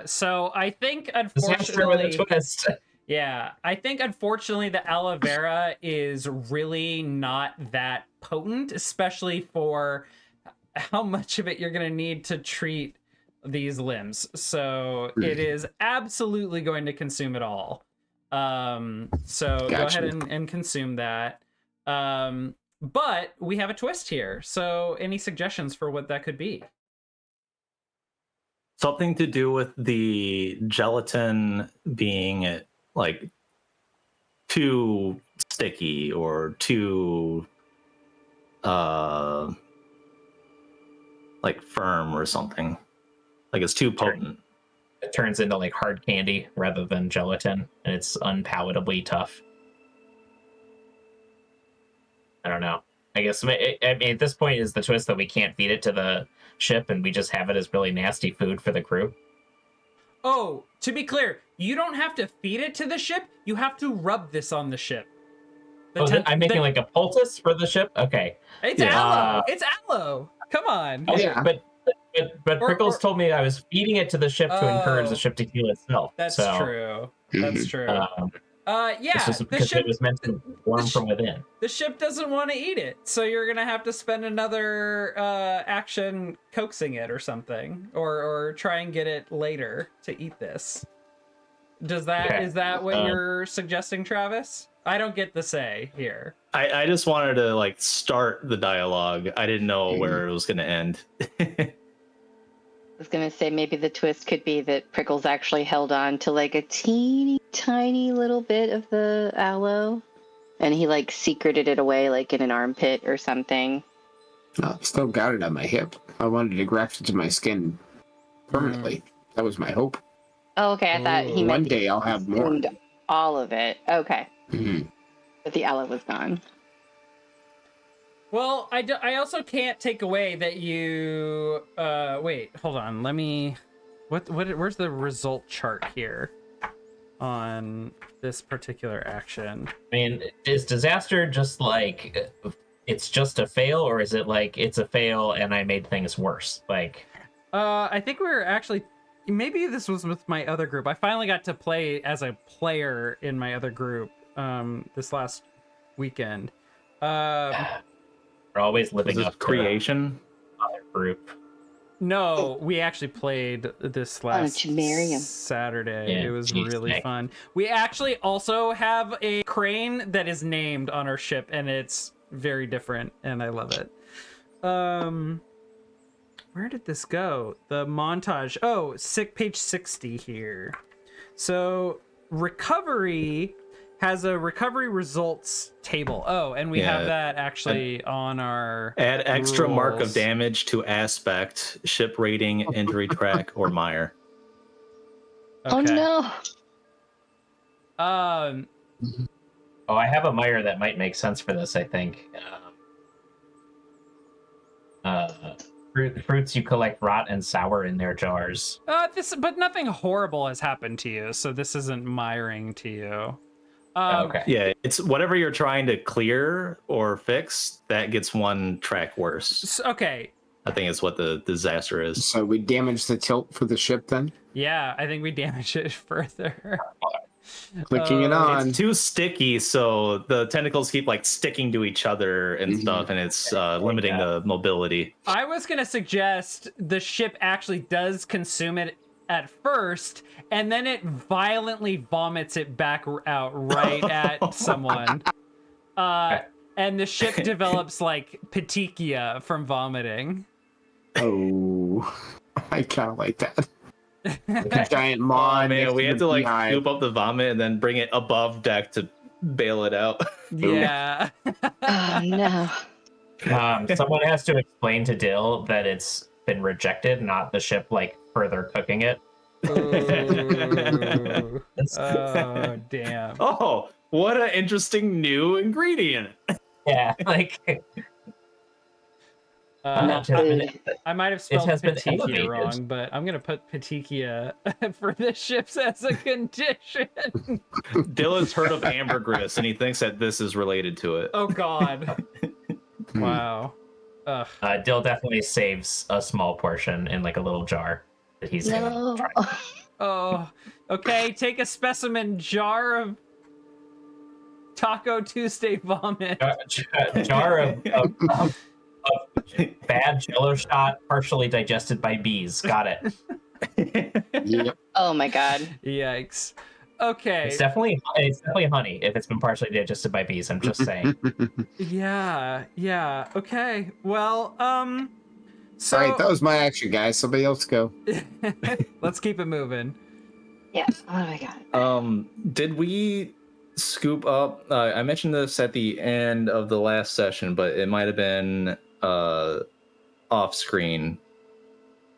So I think unfortunately, with a twist. Yeah, I think unfortunately the aloe vera is really not that potent, especially for how much of it you're going to need to treat these limbs. So it is absolutely going to consume it all. So go ahead and consume that. But we have a twist here. So any suggestions for what that could be? Something to do with the gelatin being like too sticky or too like firm or something. Like it's too potent. It turns into like hard candy rather than gelatin, and it's unpalatably tough. I don't know. I guess I mean, at this point is the twist that we can't feed it to the ship and we just have it as really nasty food for the crew. Oh, to be clear, you don't have to feed it to the ship. You have to rub this on the ship. I'm making like a poultice for the ship? Okay. It's aloe. It's aloe. Come on. Okay, yeah. But Prickles told me I was feeding it to the ship to encourage the ship to heal itself. That's true. That's true. Yeah, because it was meant to warm from within. The ship doesn't want to eat it, so you're gonna have to spend another action coaxing it or something, or try and get it later to eat this. Is that what you're suggesting, Travis? I don't get the say here. I just wanted to like start the dialogue. I didn't know where it was gonna end. I was going to say maybe the twist could be that Prickles actually held on to like a teeny tiny little bit of the aloe and he like secreted it away like in an armpit or something. No, still got it on my hip. I wanted to graft it to my skin permanently. That was my hope. Oh, okay. I thought he meant one day I'll have more. All of it. Okay. But the aloe was gone. Well, I also can't take away that you wait, hold on. Let me where's the result chart here on this particular action? I mean, is disaster just like it's just a fail, or is it like it's a fail and I made things worse? Like I think we were actually maybe this was with my other group. I finally got to play as a player in my other group this last weekend. We're always living up creation to other group. No, we actually played this last Saturday. Yeah, it was really fun. We actually also have a crane that is named on our ship, and it's very different, and I love it. Where did this go? The montage. Oh, page 60 here. So recovery has a recovery results table. Oh, and we have that actually on our add extra rules. Mark of damage to aspect, ship rating, injury track, or mire. Oh no. Oh, I have a mire that might make sense for this, I think. Fruits you collect rot and sour in their jars. But nothing horrible has happened to you, so this isn't miring to you. Okay. Yeah, it's whatever you're trying to clear or fix that gets one track worse. Okay. I think it's what the disaster is. So we damage the tilt for the ship then? Yeah, I think we damage it further. Clicking it on. It's too sticky, so the tentacles keep like sticking to each other and stuff, and it's limiting the mobility. I was gonna suggest the ship actually does consume it at first, and then it violently vomits it back out right at someone. And the ship develops like petechia from vomiting. Oh, I kind of like that. Like a giant maw. Oh man, we had to like scoop up the vomit and then bring it above deck to bail it out. Yeah. Oh no. Someone has to explain to Dill that it's been rejected, not the ship like further cooking it. Oh damn. Oh, what an interesting new ingredient. Yeah, like I might have spelled petechia elevated. wrong, but I'm gonna put petechia for the ships as a condition. Dylan's heard of ambergris and he thinks that this is related to it. Oh god. Wow. Ugh. Dill definitely saves a small portion in like a little jar that he's No. Oh, okay. Take a specimen jar of Taco Tuesday vomit. jar of bad Jello shot, partially digested by bees. Got it. Yep. Oh my god. Yikes. Okay. It's definitely honey if it's been partially digested by bees. I'm just saying. Yeah. Okay. Well, so All right, that was my action, guys. Somebody else go. let's keep it moving. Yeah. Oh my god. Did we scoop up? I mentioned this at the end of the last session, but it might have been off screen.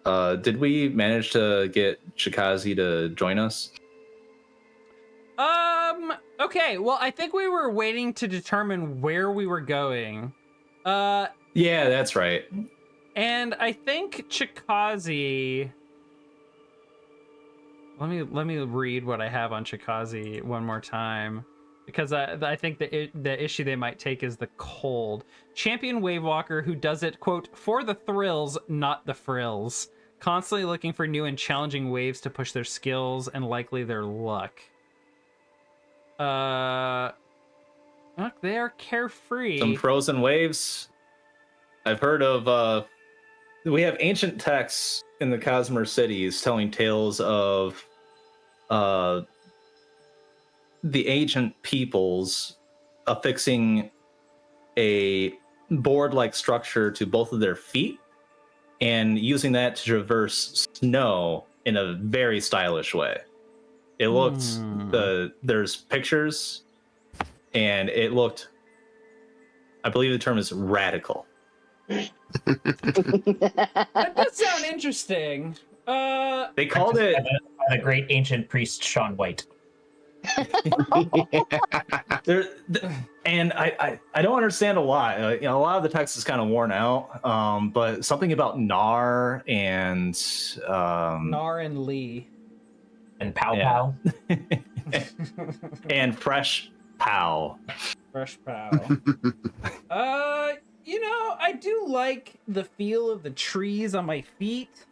Did we manage to get Shikazi to join us? Okay. Well, I think we were waiting to determine where we were going. Yeah, that's right. And I think Chikazi. Let me read what I have on Chikazi one more time, because I think the issue they might take is the cold. Champion Wavewalker who does it, quote, for the thrills, not the frills. Constantly looking for new and challenging waves to push their skills and likely their luck. Look, they are carefree. Some frozen waves. I've heard of. We have ancient texts in the Cosmere cities telling tales of the ancient peoples affixing a board-like structure to both of their feet and using that to traverse snow in a very stylish way. It looked there's pictures and it looked, I believe the term is radical. That does sound interesting. They called it the great ancient priest Sean White. And I don't understand a lot. A lot of the text is kind of worn out. But something about Nar and Nar and Lee and Pow Pow and Fresh Pow. Fresh Pow. I do like the feel of the trees on my feet.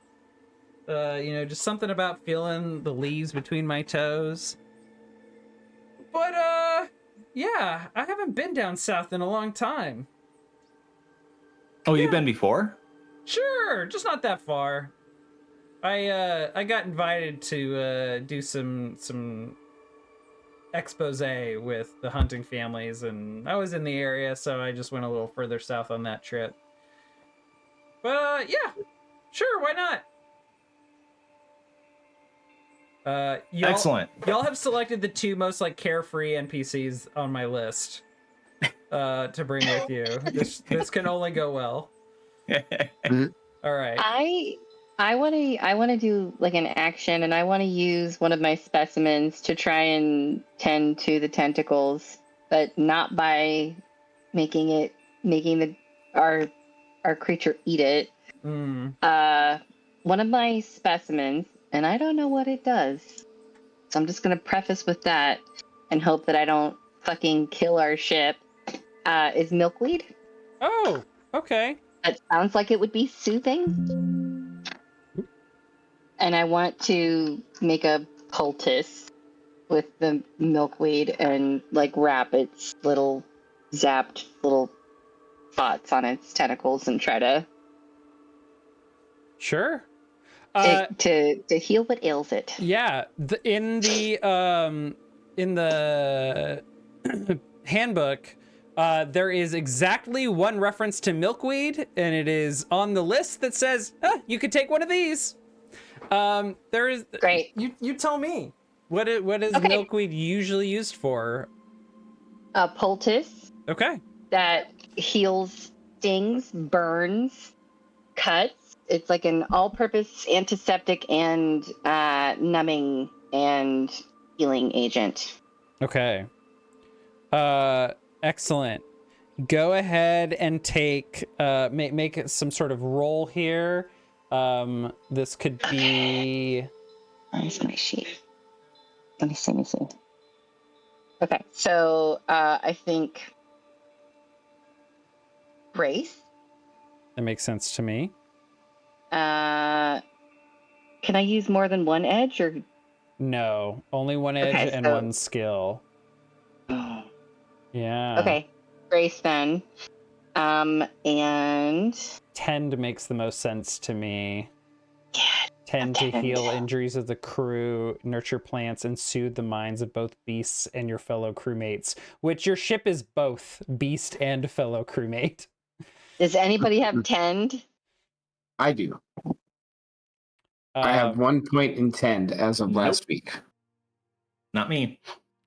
Just something about feeling the leaves between my toes. But, yeah, I haven't been down south in a long time. Oh, you've been before? Sure, just not that far. I got invited to do some expose with the hunting families, and I was in the area, so I just went a little further south on that trip. But yeah, sure, why not? Excellent. Y'all have selected the two most carefree NPCs on my list to bring with you. This can only go well. All right. I want to do like an action, and I want to use one of my specimens to try and tend to the tentacles, but not by making our creature eat it. One of my specimens, and I don't know what it does, so I'm just gonna preface with that and hope that I don't fucking kill our ship. Is milkweed. Oh, okay. It sounds like it would be soothing. And I want to make a poultice with the milkweed and like wrap its little zapped little spots on its tentacles and try to Sure. to heal what ails it. Yeah, in the handbook, there is exactly one reference to milkweed, and it is on the list that says, you could take one of these. There is Great. You tell me. What is milkweed usually used for? A poultice. Okay. That heals stings, burns, cuts. It's like an all-purpose antiseptic and numbing and healing agent. Okay. Excellent. Go ahead and take make some sort of roll here. This could be. Where's my sheet? Let me see. Okay, so I think Grace. That makes sense to me. Can I use more than one edge or? No, only one edge and one skill. Oh. Yeah. Okay, Grace then. And Tend makes the most sense to me. Yeah. Tend to heal injuries of the crew, nurture plants, and soothe the minds of both beasts and your fellow crewmates. Which your ship is both beast and fellow crewmate. Does anybody have tend? I do. I have 1 point in tend as of last week. Not me.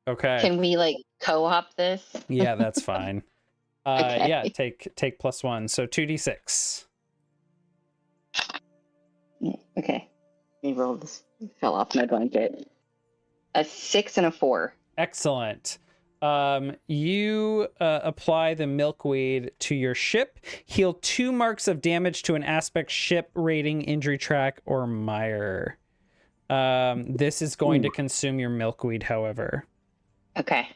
Okay. Can we like co-op this? Yeah, that's fine. Okay. Yeah, take +1, so 2d6. Okay. Let me roll this. It fell off my blanket. A 6 and a 4. Excellent. You apply the milkweed to your ship. Heal 2 marks of damage to an aspect, ship, rating, injury track, or mire. This is going to consume your milkweed, however. Okay.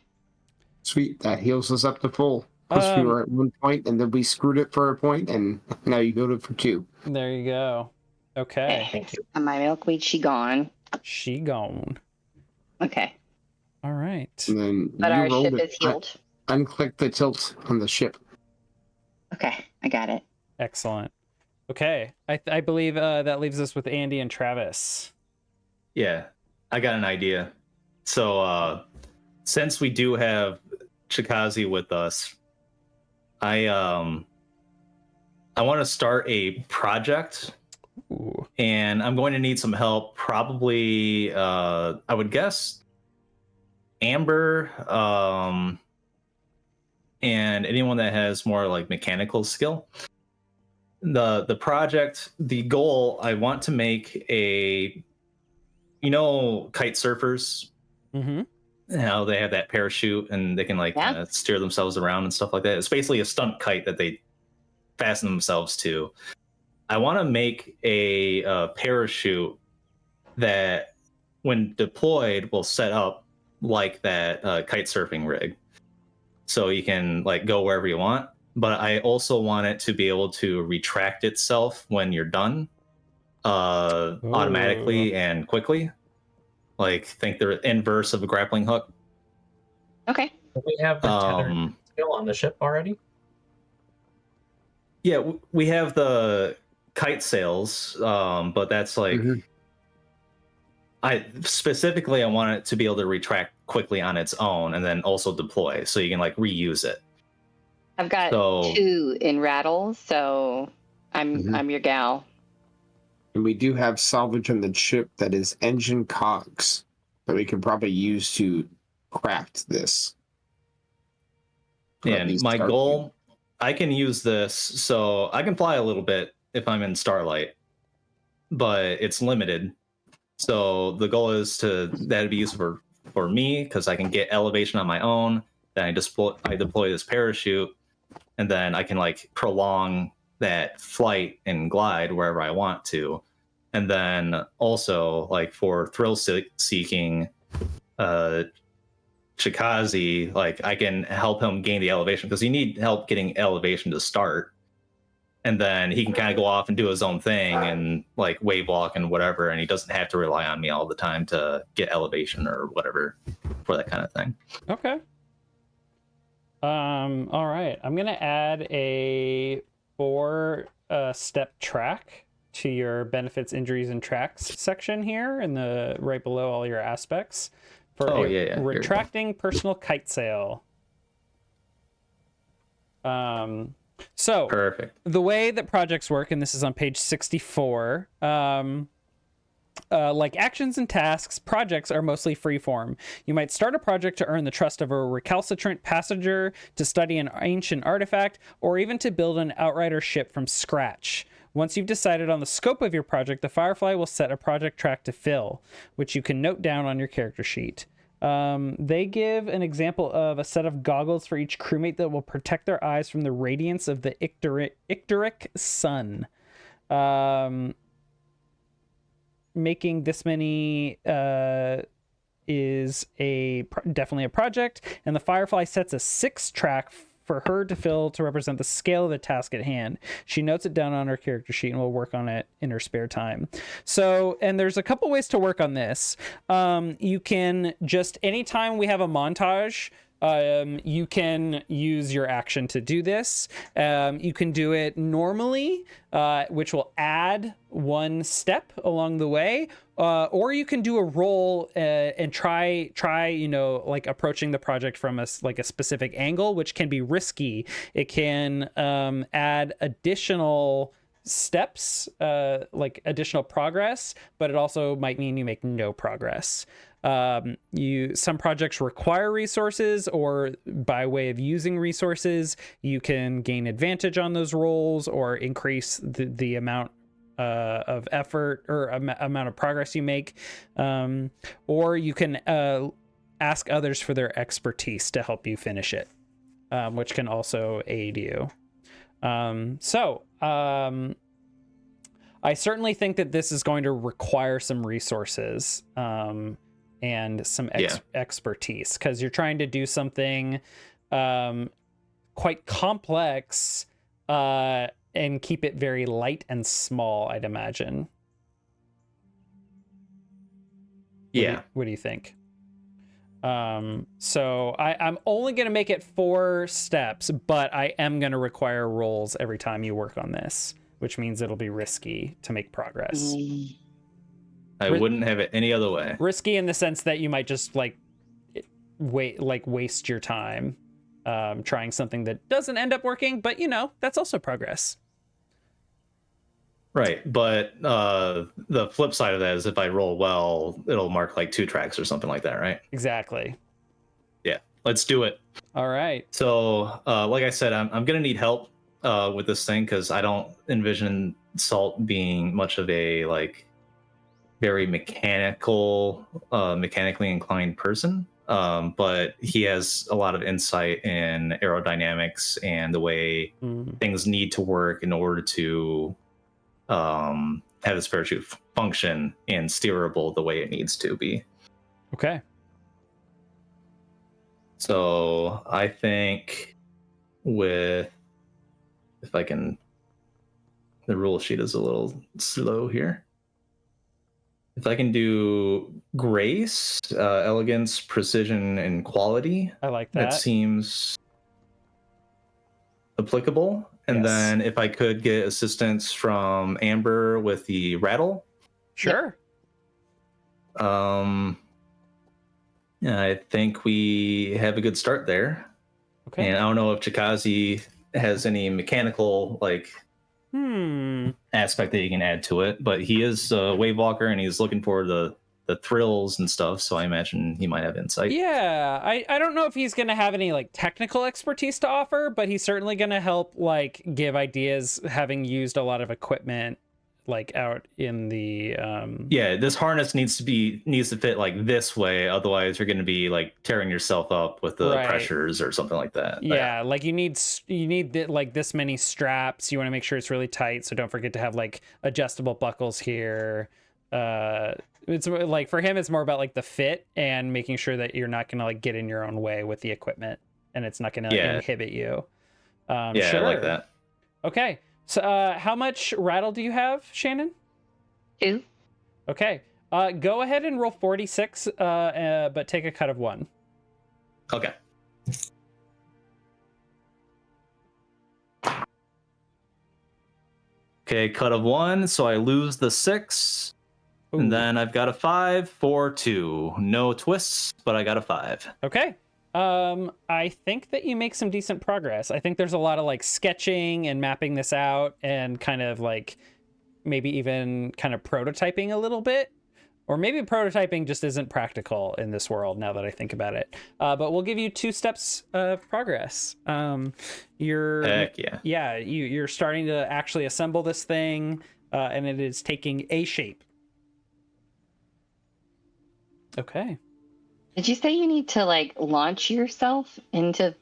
Sweet. That heals us up to full. Plus we were at 1 point, and then we screwed it for a point, and now you go to for 2. There you go. Okay. Thank you. And my milkweed, she gone. She gone. Okay. All right. And then but our ship is healed. Unclick the tilt on the ship. Okay, I got it. Excellent. Okay, I believe that leaves us with Andy and Travis. Yeah, I got an idea. So since we do have Chikazi with us, I want to start a project. Ooh. And I'm going to need some help. Probably, I would guess, Amber, and anyone that has more like mechanical skill. The project, the goal, I want to make a, kite surfers. Mm-hmm. How they have that parachute and they can steer themselves around and stuff like that. It's basically a stunt kite that they fasten themselves to. I want to make a parachute that, when deployed, will set up like that kite surfing rig, so you can go wherever you want. But I also want it to be able to retract itself when you're done, automatically and quickly. Think the inverse of a grappling hook. Okay. Do we have the tethered skill on the ship already? Yeah, we have the kite sails, but that's I want it to be able to retract quickly on its own and then also deploy, so you can reuse it. I've got 2 in rattle, so I'm your gal. And we do have salvage on the ship that is engine cogs that we can probably use to craft this. And my goal, I can use this, so I can fly a little bit if I'm in Starlight. but it's limited. So the goal is that'd be useful for me because I can get elevation on my own. Then I deploy this parachute, and then I can like prolong that flight and glide wherever I want to. And then also like for thrill seeking, Chikazi, like I can help him gain the elevation because you need help getting elevation to start. And then he can kind of go off and do his own thing and like wave walk and whatever, and he doesn't have to rely on me all the time to get elevation or whatever for that kind of thing. Okay. All right. I'm gonna add a 4-step track to your benefits, injuries, and tracks section here, in the right below all your aspects for retracting personal kite sail. So perfect. The way that projects work, and this is on page 64, like actions and tasks, projects are mostly freeform. You might start a project to earn the trust of a recalcitrant passenger, to study an ancient artifact, or even to build an outrider ship from scratch. Once you've decided on the scope of your project, the Firefly will set a project track to fill, which you can note down on your character sheet. They give an example of a set of goggles for each crewmate that will protect their eyes from the radiance of the Icteric sun. Making this many is definitely a project, and the Firefly sets a 6-track for her to fill to represent the scale of the task at hand. She notes it down on her character sheet and will work on it in her spare time. So, and there's a couple ways to work on this. You can just, anytime we have a montage, you can use your action to do this. You can do it normally, which will add 1 step along the way, or you can do a roll and try, like approaching the project from a specific angle, which can be risky. It can add additional steps, like additional progress, but it also might mean you make no progress. Some projects require resources, or by way of using resources, you can gain advantage on those rolls or increase the amount of effort or amount of progress you make, or you can ask others for their expertise to help you finish it, which can also aid you. I certainly think that this is going to require some resources and some expertise, because you're trying to do something quite complex and keep it very light and small, I'd imagine. Yeah. What do you think? So I'm only going to make it 4 steps, but I am going to require rolls every time you work on this, which means it'll be risky to make progress. I wouldn't have it any other way. Risky in the sense that you might just waste your time trying something that doesn't end up working, but that's also progress. Right, but the flip side of that is if I roll well, it'll mark like 2 tracks or something like that, right? Exactly. Yeah, let's do it. All right. So, like I said, I'm gonna need help with this thing because I don't envision Salt being much of a very mechanically inclined person. But he has a lot of insight in aerodynamics and the way things need to work in order to have this parachute function and steerable the way it needs to be. Okay. So I think the rule sheet is a little slow here. If I can do grace, elegance, precision, and quality, I like that. That seems applicable. And then if I could get assistance from Amber with the rattle. Sure. I think we have a good start there. Okay. And I don't know if Chikazi has any mechanical aspect that you can add to it, but he is a wave walker and he's looking for the thrills and stuff, so I imagine he might have insight. Yeah, I don't know if he's gonna have any technical expertise to offer, but he's certainly gonna help give ideas, having used a lot of equipment like out in the Yeah, this harness needs to fit like this way, otherwise you're going to be like tearing yourself up with the pressures or something like that. Yeah, like you need like this many straps. You want to make sure it's really tight, so don't forget to have like adjustable buckles here. It's like for him, it's more about like the fit and making sure that you're not gonna like get in your own way with the equipment, and it's not gonna inhibit you. Yeah, sure. I like that. Okay, so how much rattle do you have, Shannon? 2. Okay, go ahead and roll 46, but take a cut of 1. Okay. Okay, cut of 1, so I lose the 6. Ooh. And then I've got a 5, 4, 2. No twists, but I got a 5. Okay. I think that you make some decent progress. I think there's a lot of like sketching and mapping this out and kind of like maybe even kind of prototyping a little bit. Or maybe prototyping just isn't practical in this world now that I think about it. But we'll give you 2 steps of progress. You're Heck yeah. Yeah, you're starting to actually assemble this thing, and it is taking a shape. Okay. Did you say you need to like launch yourself into?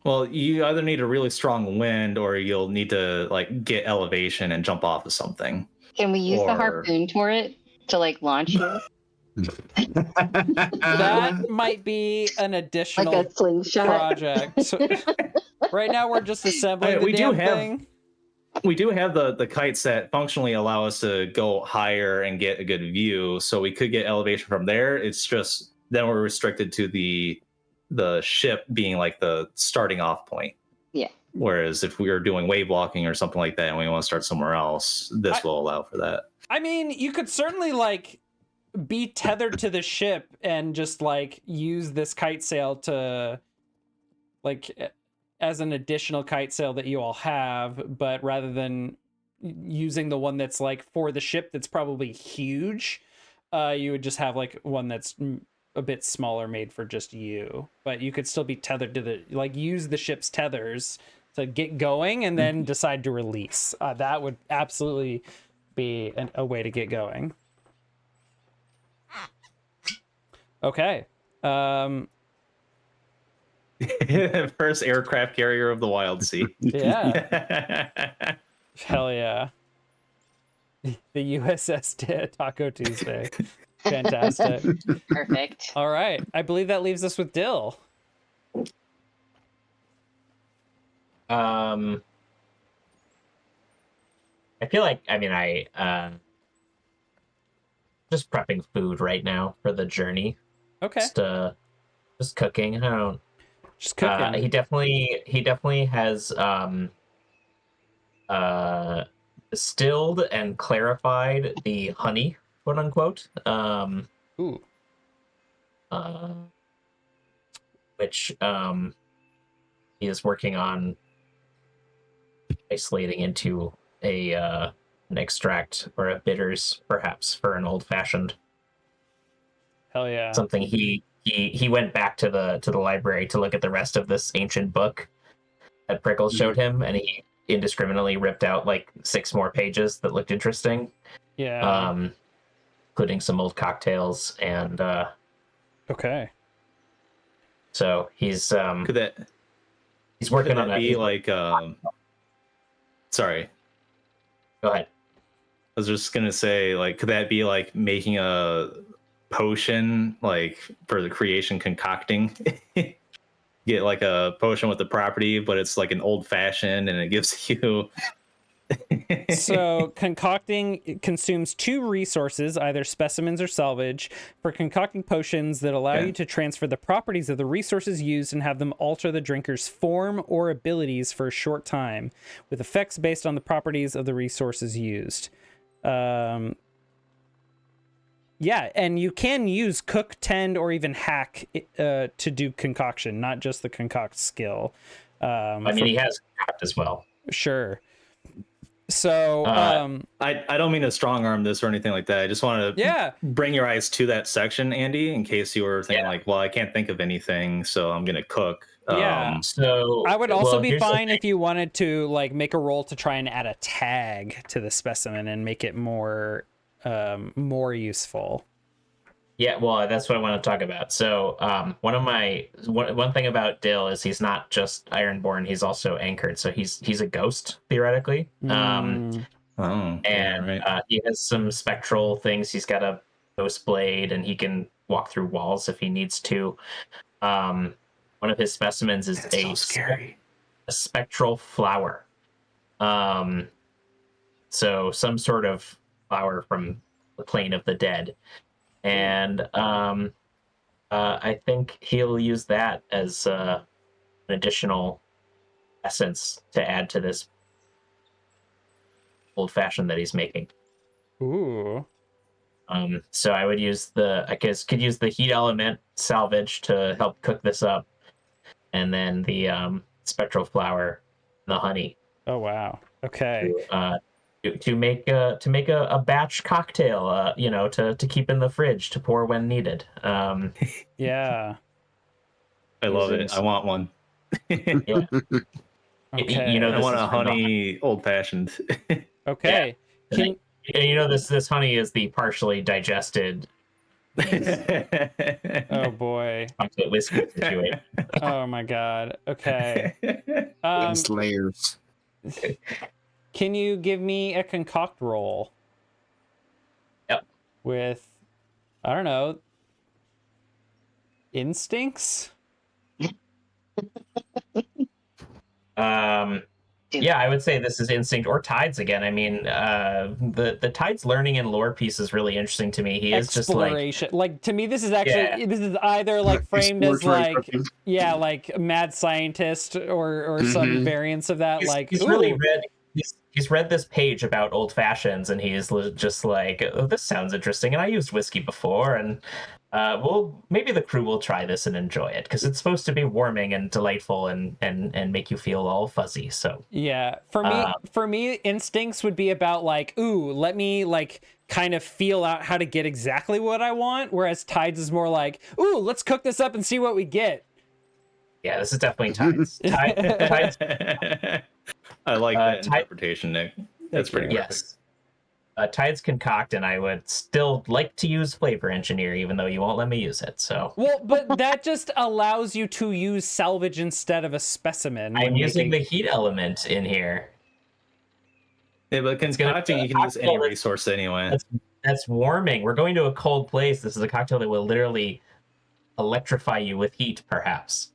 Well, you either need a really strong wind or you'll need to like get elevation and jump off of something. Can we use the harpoon for it to like launch you? That might be an additional like a slingshot project. Right now we're just assembling the damn thing. We do have the kites that functionally allow us to go higher and get a good view, so we could get elevation from there. It's just then we're restricted to the ship being like the starting off point. Yeah. Whereas if we were doing wave walking or something like that and we want to start somewhere else, this will allow for that. I mean, you could certainly like be tethered to the ship and just like use this kite sail to like as an additional kite sail that you all have, but rather than using the one that's like for the ship that's probably huge, you would just have like one that's a bit smaller made for just you. But you could still be tethered to the like use the ship's tethers to get going and then decide to release. That would absolutely be a way to get going. Okay. First aircraft carrier of the Wildsea. Yeah. Hell yeah. The USS Taco Tuesday. Fantastic. Perfect. All right. I believe that leaves us with Dill. I feel like I just prepping food right now for the journey. Okay. Just cooking. I don't just cooking. He definitely has distilled and clarified the honey, quote unquote. Ooh. Which he is working on isolating into an extract or a bitters, perhaps, for an old fashioned. Hell yeah. Something he went back to the library to look at the rest of this ancient book that Prickles showed him, and he indiscriminately ripped out like 6 more pages that looked interesting. Yeah. Including some old cocktails and okay. So he's he's working could on that be like sorry. Go ahead. I was just gonna say, like, could that be like making a potion, like for the creation concocting? Get like a potion with the property, but it's like an old fashioned, and it gives you. So concocting consumes 2 resources, either specimens or salvage. For concocting potions that allow you to transfer the properties of the resources used and have them alter the drinker's form or abilities for a short time, with effects based on the properties of the resources used. Yeah, and you can use cook, tend, or even hack to do concoction, not just the concoct skill. He has concoct as well. Sure. So I don't mean to strong arm this or anything like that. I just want to bring your eyes to that section, Andy, in case you were thinking like, well, I can't think of anything, so I'm gonna cook. So I would also be fine if you wanted to like make a roll to try and add a tag to the specimen and make it more useful. Yeah, well, that's what I want to talk about. So, one thing about Dill is he's not just Ironborn; he's also anchored. So he's a ghost theoretically. He has some spectral things. He's got a ghost blade, and he can walk through walls if he needs to. One of his specimens is a spectral flower. So some sort of flower from the plane of the dead. And I think he'll use that as an additional essence to add to this old fashioned that he's making. Ooh. So I would use could use the heat element salvage to help cook this up, and then the spectral flower, and the honey. Oh wow. Okay. To make a batch cocktail, to keep in the fridge to pour when needed. Yeah. I love it. I want one. Yeah. Okay. I want a honey old fashioned. Okay. Yeah. This honey is the partially digested. Oh boy. Whiskey situation. Oh my god. Okay. It's layers. Can you give me a concoct roll? Yep. With, I don't know, instincts? Yeah, I would say this is instinct or tides again. I mean, the tides learning and lore piece is really interesting to me. He is just like to me, this is actually this is either like framed as like like mad scientist or some variance of that. He's read this page about old fashions, and he's just like, oh, this sounds interesting, and I used whiskey before, and maybe the crew will try this and enjoy it, because it's supposed to be warming and delightful and make you feel all fuzzy. So yeah, for me, instincts would be about like, ooh, let me like kind of feel out how to get exactly what I want, whereas tides is more like, ooh, let's cook this up and see what we get. Yeah, this is definitely tides. Tides. I like that interpretation, Nick. That's pretty good. Yes. Tides concoct, and I would still like to use flavor engineer, even though you won't let me use it. So well, but that just allows you to use salvage instead of a specimen. I'm using the heat element in here. Yeah, but concocting, you can use any resource anyway. That's warming. We're going to a cold place. This is a cocktail that will literally electrify you with heat, perhaps.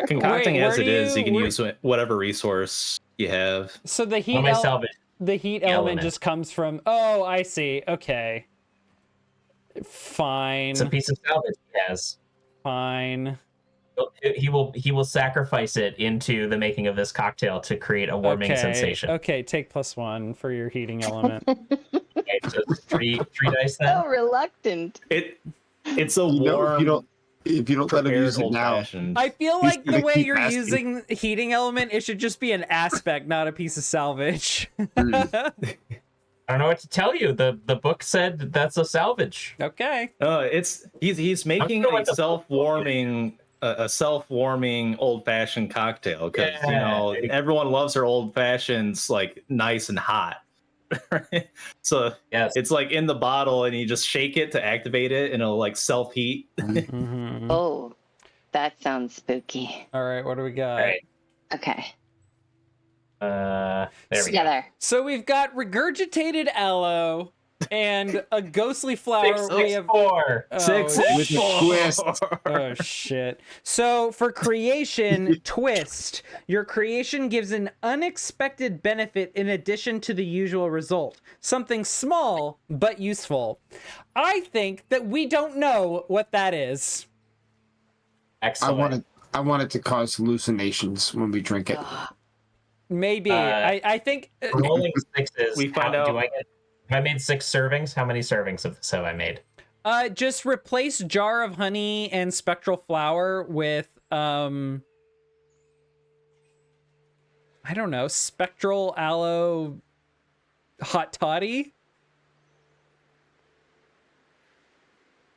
Concocting as it is, you can use whatever resource you have. So the heat element just comes from. Oh, I see. Okay, fine. It's a piece of salvage he has. Fine. He will sacrifice it into the making of this cocktail to create a warming sensation. Okay, take +1 for your heating element. Okay, so three dice then. So reluctant. It's a warm. If you don't let him use it now, I feel like the way you're using heating element, it should just be an aspect, not a piece of salvage. I don't know what to tell you. The book said that's a salvage. Okay. He's making a self-warming old-fashioned cocktail, because everyone loves their old fashions like nice and hot. So it's like in the bottle, and you just shake it to activate it, and it'll like self-heat. Mm-hmm. Oh, that sounds spooky. All right, what do we got? All right. Okay. There we go. There. So we've got regurgitated aloe and a ghostly flower. Six, with a twist. Oh shit. So for creation, twist. Your creation gives an unexpected benefit in addition to the usual result. Something small but useful. I think that we don't know what that is. Excellent. I want it to cause hallucinations when we drink it. Maybe. I think rolling sixes. We find out. Have I made 6 servings? How many servings of this have I made? Just replace jar of honey and spectral flower with I don't know, spectral aloe hot toddy?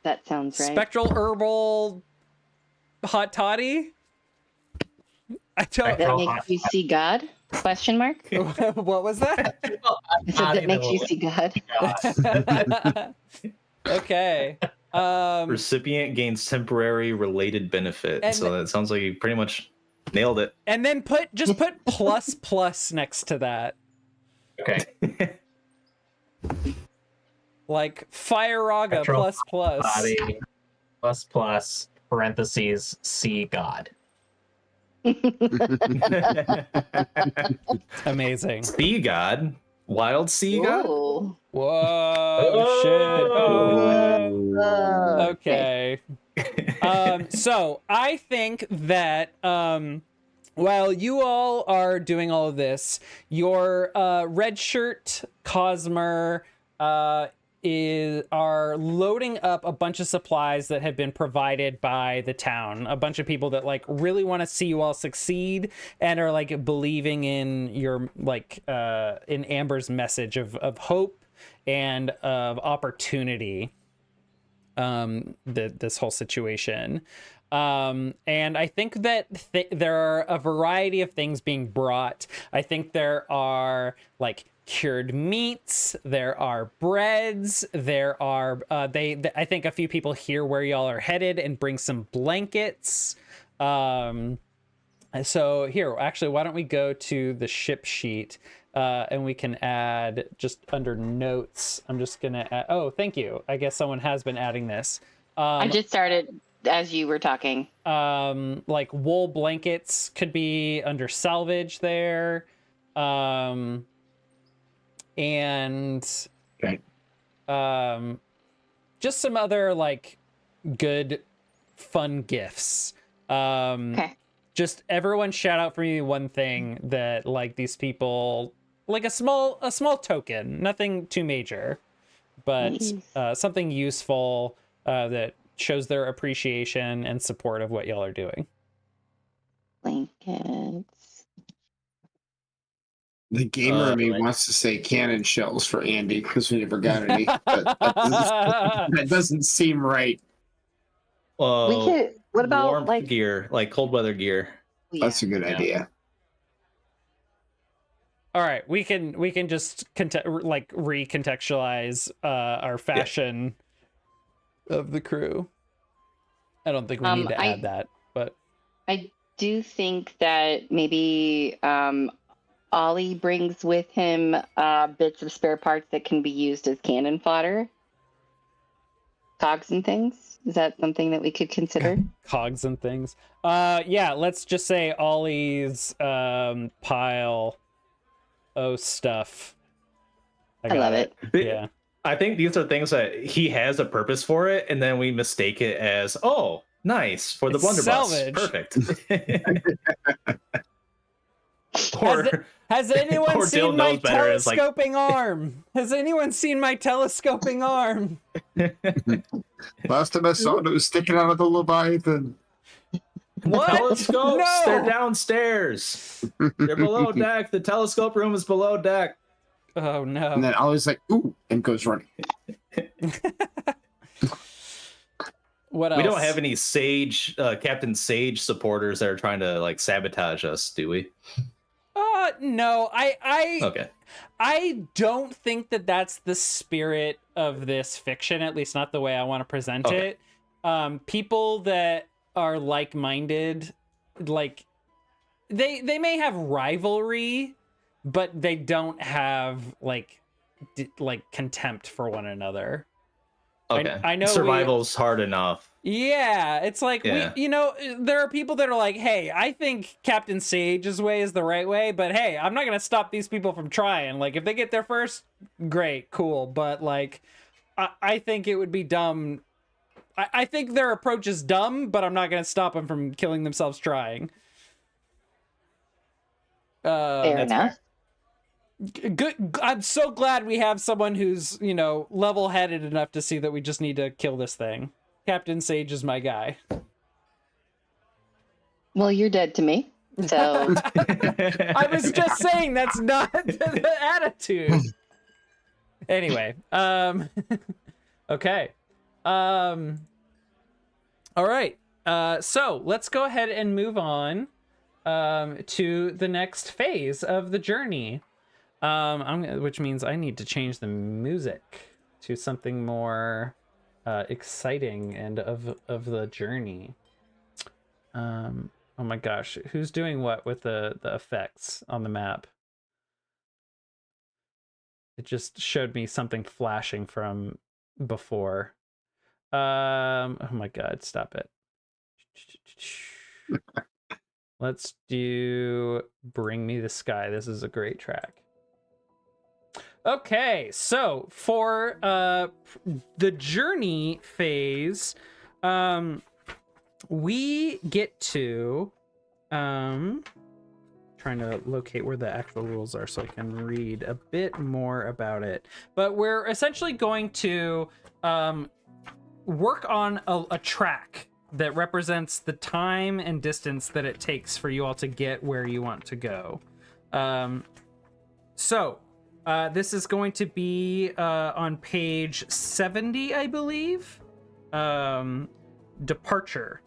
That sounds right. Spectral herbal hot toddy? I don't. That makes you see God? Question mark. What was that? I said that makes you see God. Okay. Recipient gains temporary related benefit. And so that sounds like you pretty much nailed it. And then just put plus next to that. Okay. Like Fire-Raga plus. Body plus parentheses see God. Amazing. Sea God. Wild sea God? Ooh. Whoa, shit. Oh. Okay. So I think that while you all are doing all of this, your red shirt Cosmer are loading up a bunch of supplies that have been provided by the town. A bunch of people that like really want to see you all succeed and are like believing in your like in Amber's message of hope and of opportunity. This whole situation. And I think that there are a variety of things being brought. I think there are like cured meats, there are breads, there are I think a few people hear where y'all are headed and bring some blankets. So here, actually, why don't we go to the ship sheet and we can add just under notes. I'm just gonna add, oh, thank you. I guess someone has been adding this. I just started as you were talking. Like wool blankets could be under salvage there. And okay. Just some other like good fun gifts. Okay. Just everyone shout out for me one thing that like these people like a small token, nothing too major, but something useful that shows their appreciation and support of what y'all are doing. Blankets. The gamer in me wants to say cannon shells for Andy because we never got any. But that doesn't seem right. We could. What about warmth like gear, like cold weather gear? Yeah. That's a good idea. All right, we can just recontextualize our fashion of the crew. I don't think we need to add that, but I do think that maybe Ollie brings with him bits of spare parts that can be used as cannon fodder. Cogs and things. Is that something that we could consider? Cogs and things. Yeah, let's just say Ollie's pile of stuff. I love it. Yeah. I think these are things that he has a purpose for it, and then we mistake it as, oh, nice, for the blunderbuss. Perfect. Has anyone seen my telescoping like... arm? Has anyone seen my telescoping arm? Last time I saw it was sticking out of the Leviathan. What? Telescopes? No! They're downstairs. They're below deck. The telescope room is below deck. Oh, no. And then I was like, ooh, and goes running. What else? We don't have any Sage, Captain Sage supporters that are trying to like sabotage us, do we? No. Okay. I don't think that that's the spirit of this fiction, at least not the way I want to present it. People that are like-minded, like they may have rivalry, but they don't have like contempt for one another. Okay. I know survival's hard enough. Yeah, it's like there are people that are like, hey, I think Captain Sage's way is the right way, but hey, I'm not gonna stop these people from trying. Like, if they get there first, great, cool. But like, I think it would be dumb. I think their approach is dumb, but I'm not gonna stop them from killing themselves trying. Fair enough. Good. I'm so glad we have someone who's, level-headed enough to see that we just need to kill this thing. Captain Sage is my guy. Well, you're dead to me. So I was just saying that's not the attitude. Anyway, okay. All right. So let's go ahead and move on to the next phase of the journey. Which means I need to change the music to something more exciting and of the journey. Oh my gosh, who's doing what with the effects on the map? It just showed me something flashing from before. Oh my god, stop it. Let's do Bring Me the Sky. This is a great track. Okay, so for the journey phase, we get to trying to locate where the actual rules are so I can read a bit more about it. But we're essentially going to work on a track that represents the time and distance that it takes for you all to get where you want to go. This is going to be on page 70, I believe. Departure.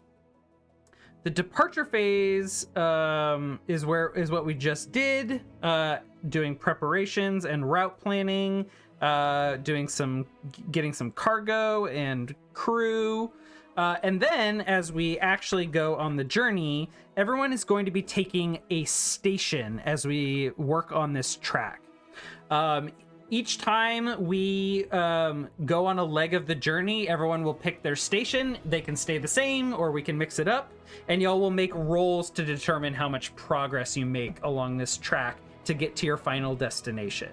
The departure phase is what we just did, doing preparations and route planning, getting some cargo and crew. And then as we actually go on the journey, everyone is going to be taking a station as we work on this track. Each time we go on a leg of the journey, everyone will pick their station. They can stay the same or we can mix it up, and y'all will make rolls to determine how much progress you make along this track to get to your final destination.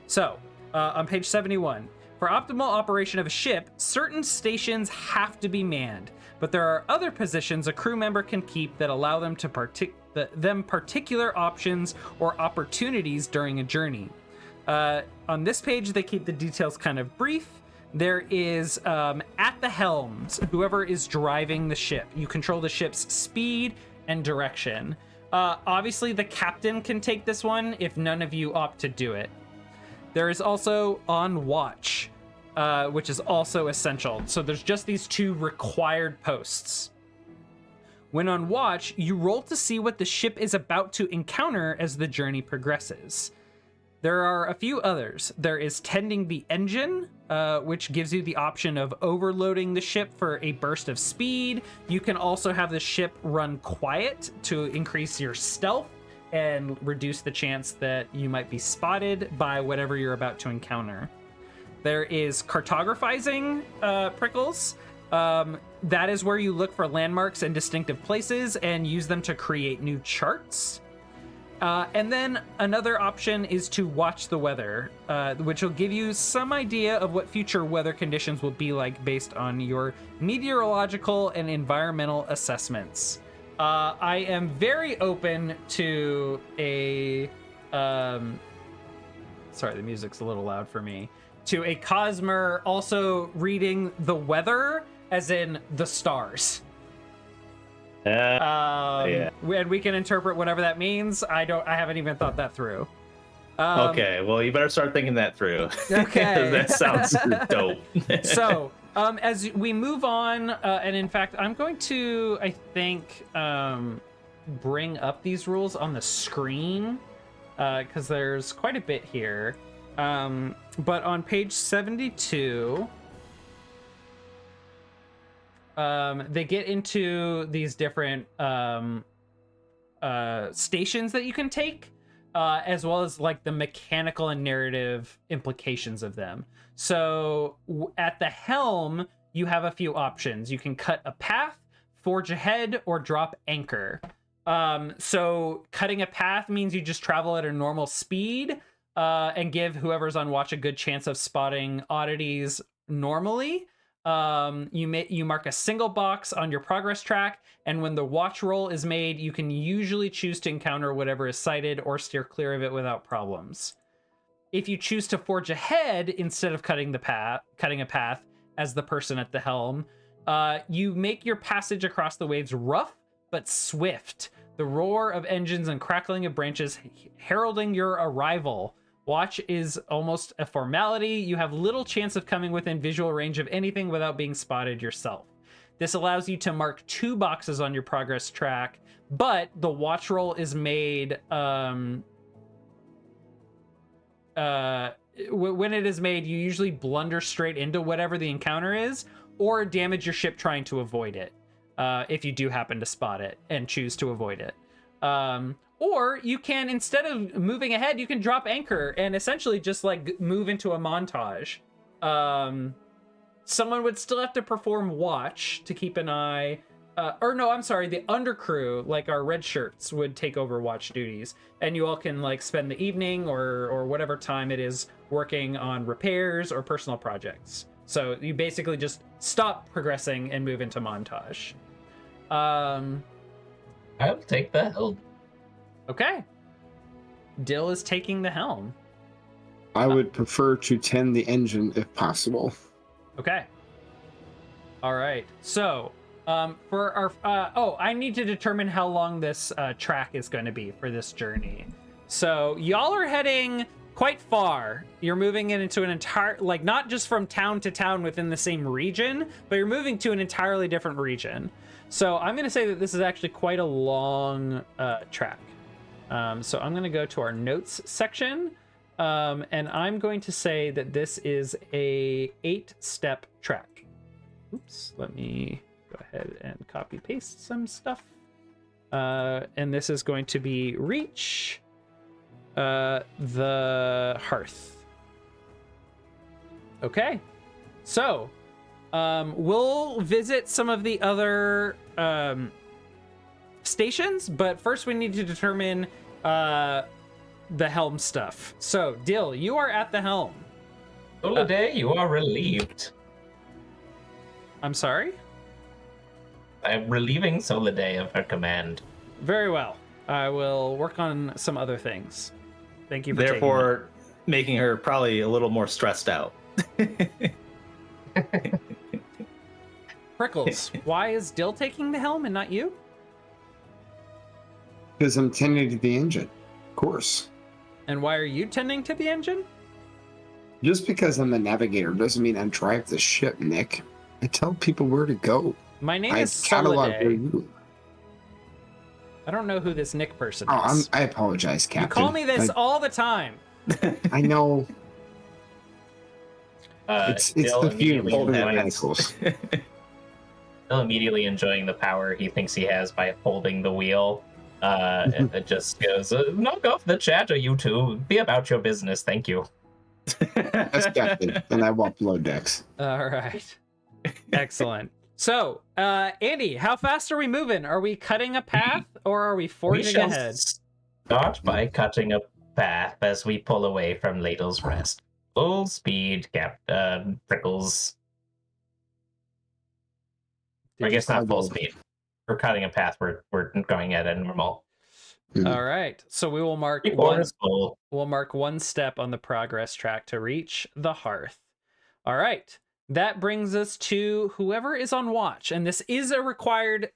So on page 71, for optimal operation of a ship, certain stations have to be manned, but there are other positions a crew member can keep that allow them to particular options or opportunities during a journey. On this page, they keep the details kind of brief. There is, at the helms, whoever is driving the ship. You control the ship's speed and direction. Obviously, the captain can take this one if none of you opt to do it. There is also on watch, which is also essential. So there's just these two required posts. When on watch, you roll to see what the ship is about to encounter as the journey progresses. There are a few others. There is tending the engine, which gives you the option of overloading the ship for a burst of speed. You can also have the ship run quiet to increase your stealth and reduce the chance that you might be spotted by whatever you're about to encounter. There is cartographizing, Prickles. That is where you look for landmarks and distinctive places and use them to create new charts. And then another option is to watch the weather, which will give you some idea of what future weather conditions will be like based on your meteorological and environmental assessments. I am very open to a... sorry, the music's a little loud for me. To a Cosmer also reading the weather, as in the stars. Yeah. And we can interpret whatever that means. I haven't even thought that through. Okay, well, you better start thinking that through. Okay. That sounds dope. So, as we move on, and in fact, I'm going to, I think, bring up these rules on the screen, because there's quite a bit here. But on page 72... they get into these different stations that you can take, as well as like the mechanical and narrative implications of them. So at the helm, you have a few options. You can cut a path, forge ahead, or drop anchor. So cutting a path means you just travel at a normal speed and give whoever's on watch a good chance of spotting oddities normally. You mark a single box on your progress track, and when the watch roll is made, you can usually choose to encounter whatever is sighted or steer clear of it without problems. If you choose to forge ahead instead of cutting a path as the person at the helm, you make your passage across the waves rough but swift. the roar of engines and crackling of branches heralding your arrival. Watch is almost a formality. You have little chance of coming within visual range of anything without being spotted yourself. This allows you to mark 2 boxes on your progress track, but the watch roll is made when it is made, you usually blunder straight into whatever the encounter is, or damage your ship trying to avoid it, if you do happen to spot it and choose to avoid it. Or you can, instead of moving ahead, you can drop anchor and essentially just like move into a montage. Someone would still have to perform watch to keep an eye. Or no, I'm sorry, the undercrew, like our red shirts, would take over watch duties. And you all can like spend the evening or whatever time it is working on repairs or personal projects. So you basically just stop progressing and move into montage. I'll take the helm. Okay. Dill is taking the helm. I would prefer to tend the engine if possible. Okay. All right. So, for our I need to determine how long this track is going to be for this journey. So, y'all are heading quite far. You're moving into an entire, like, not just from town to town within the same region, but you're moving to an entirely different region. So, I'm going to say that this is actually quite a long track. So I'm going to go to our notes section, and I'm going to say that this is a 8-step track. Oops, let me go ahead and copy paste some stuff. And this is going to be reach the hearth. Okay, so we'll visit some of the other stations, but first we need to determine the helm stuff. So Dill, you are at the helm. Holiday, you are relieved. I'm sorry? I'm relieving Soliday of her command. Very well. I will work on some other things. Thank you for therefore making her probably a little more stressed out. Prickles, why is Dill taking the helm and not you? Because I'm tending to the engine, of course. And why are you tending to the engine? Just because I'm the navigator doesn't mean I drive the ship, Nick. I tell people where to go. My name is catalog Soliday. I don't know who this Nick person is. I apologize, Captain. You call me this all the time. I know. It's the immediately funerals. Still immediately enjoying the power he thinks he has by holding the wheel. It just goes, knock off the chatter, you two. Be about your business, thank you. That's Captain, and I walk below decks. All right. Excellent. So, Andy, how fast are we moving? Are we cutting a path or are we forging ahead? Start by cutting a path as we pull away from Ladle's Rest. Full speed, Prickles. I guess not full speed. We're cutting a path. We're going at a normal. All right. So we will mark we'll mark 1 step on the progress track to reach the hearth. All right. That brings us to whoever is on watch, and this is a required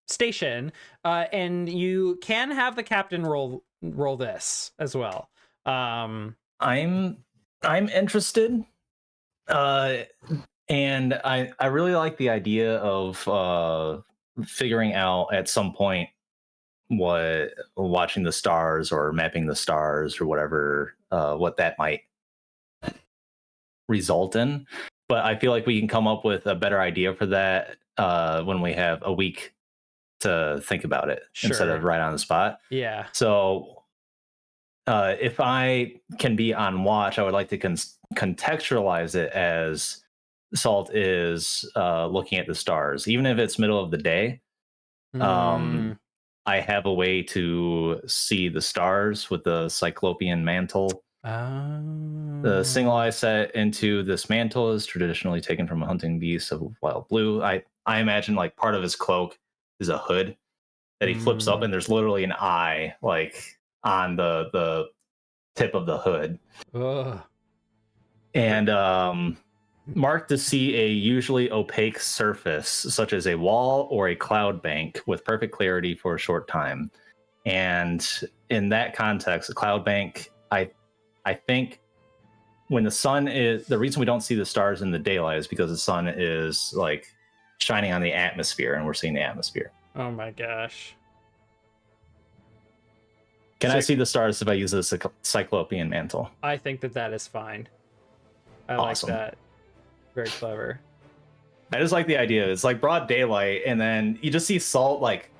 station, and you can have the captain roll this as well. I'm interested, and I really like the idea of figuring out at some point what watching the stars or mapping the stars or whatever, what that might result in. But I feel like we can come up with a better idea for that when we have a week to think about it instead of right on the spot. Yeah. So if I can be on watch, I would like to contextualize it as Salt is looking at the stars, even if it's middle of the day. I have a way to see the stars with the Cyclopean mantle. The single eye set into this mantle is traditionally taken from a hunting beast of wild blue. I imagine like part of his cloak is a hood that he flips up, and there's literally an eye like on the tip of the hood. Ugh. And Mark to see a usually opaque surface, such as a wall or a cloud bank, with perfect clarity for a short time. And in that context, a cloud bank, I think when the sun is, the reason we don't see the stars in the daylight is because the sun is like shining on the atmosphere, and we're seeing the atmosphere. Oh my gosh. Can I see the stars if I use this cyclopean mantle? I think that is fine. I Awesome. like that. Very clever. I just like the idea. It's like broad daylight, and then you just see Salt like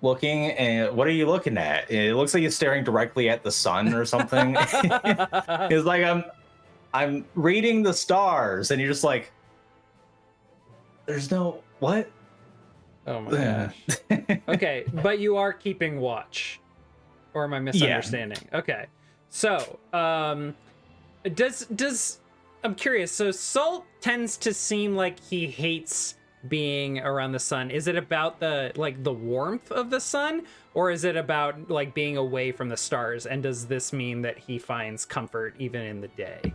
looking, and what are you looking at? It looks like he's staring directly at the sun or something. It's like I'm reading the stars, and you're just like, there's no what? Oh my gosh. Okay, but you are keeping watch. Or am I misunderstanding? Yeah. Okay. So, does I'm curious. So Salt tends to seem like he hates being around the sun. Is it about the warmth of the sun, or is it about like being away from the stars? And does this mean that he finds comfort even in the day?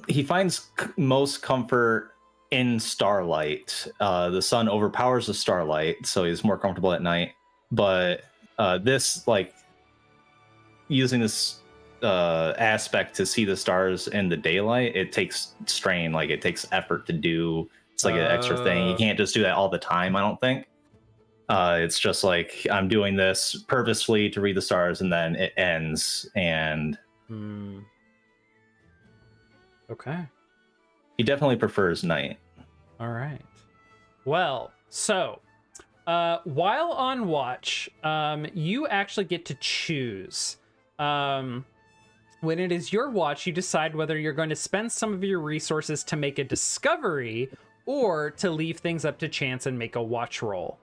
He finds most comfort in starlight. The sun overpowers the starlight, so he's more comfortable at night. But this, like, using this aspect to see the stars in the daylight, it takes strain. Like, it takes effort to do. It's like an extra thing. You can't just do that all the time, I don't think. It's just like, I'm doing this purposefully to read the stars, and then it ends. And Okay. He definitely prefers night. All right. Well, so while on watch, you actually get to choose. When it is your watch, you decide whether you're going to spend some of your resources to make a discovery or to leave things up to chance and make a watch roll.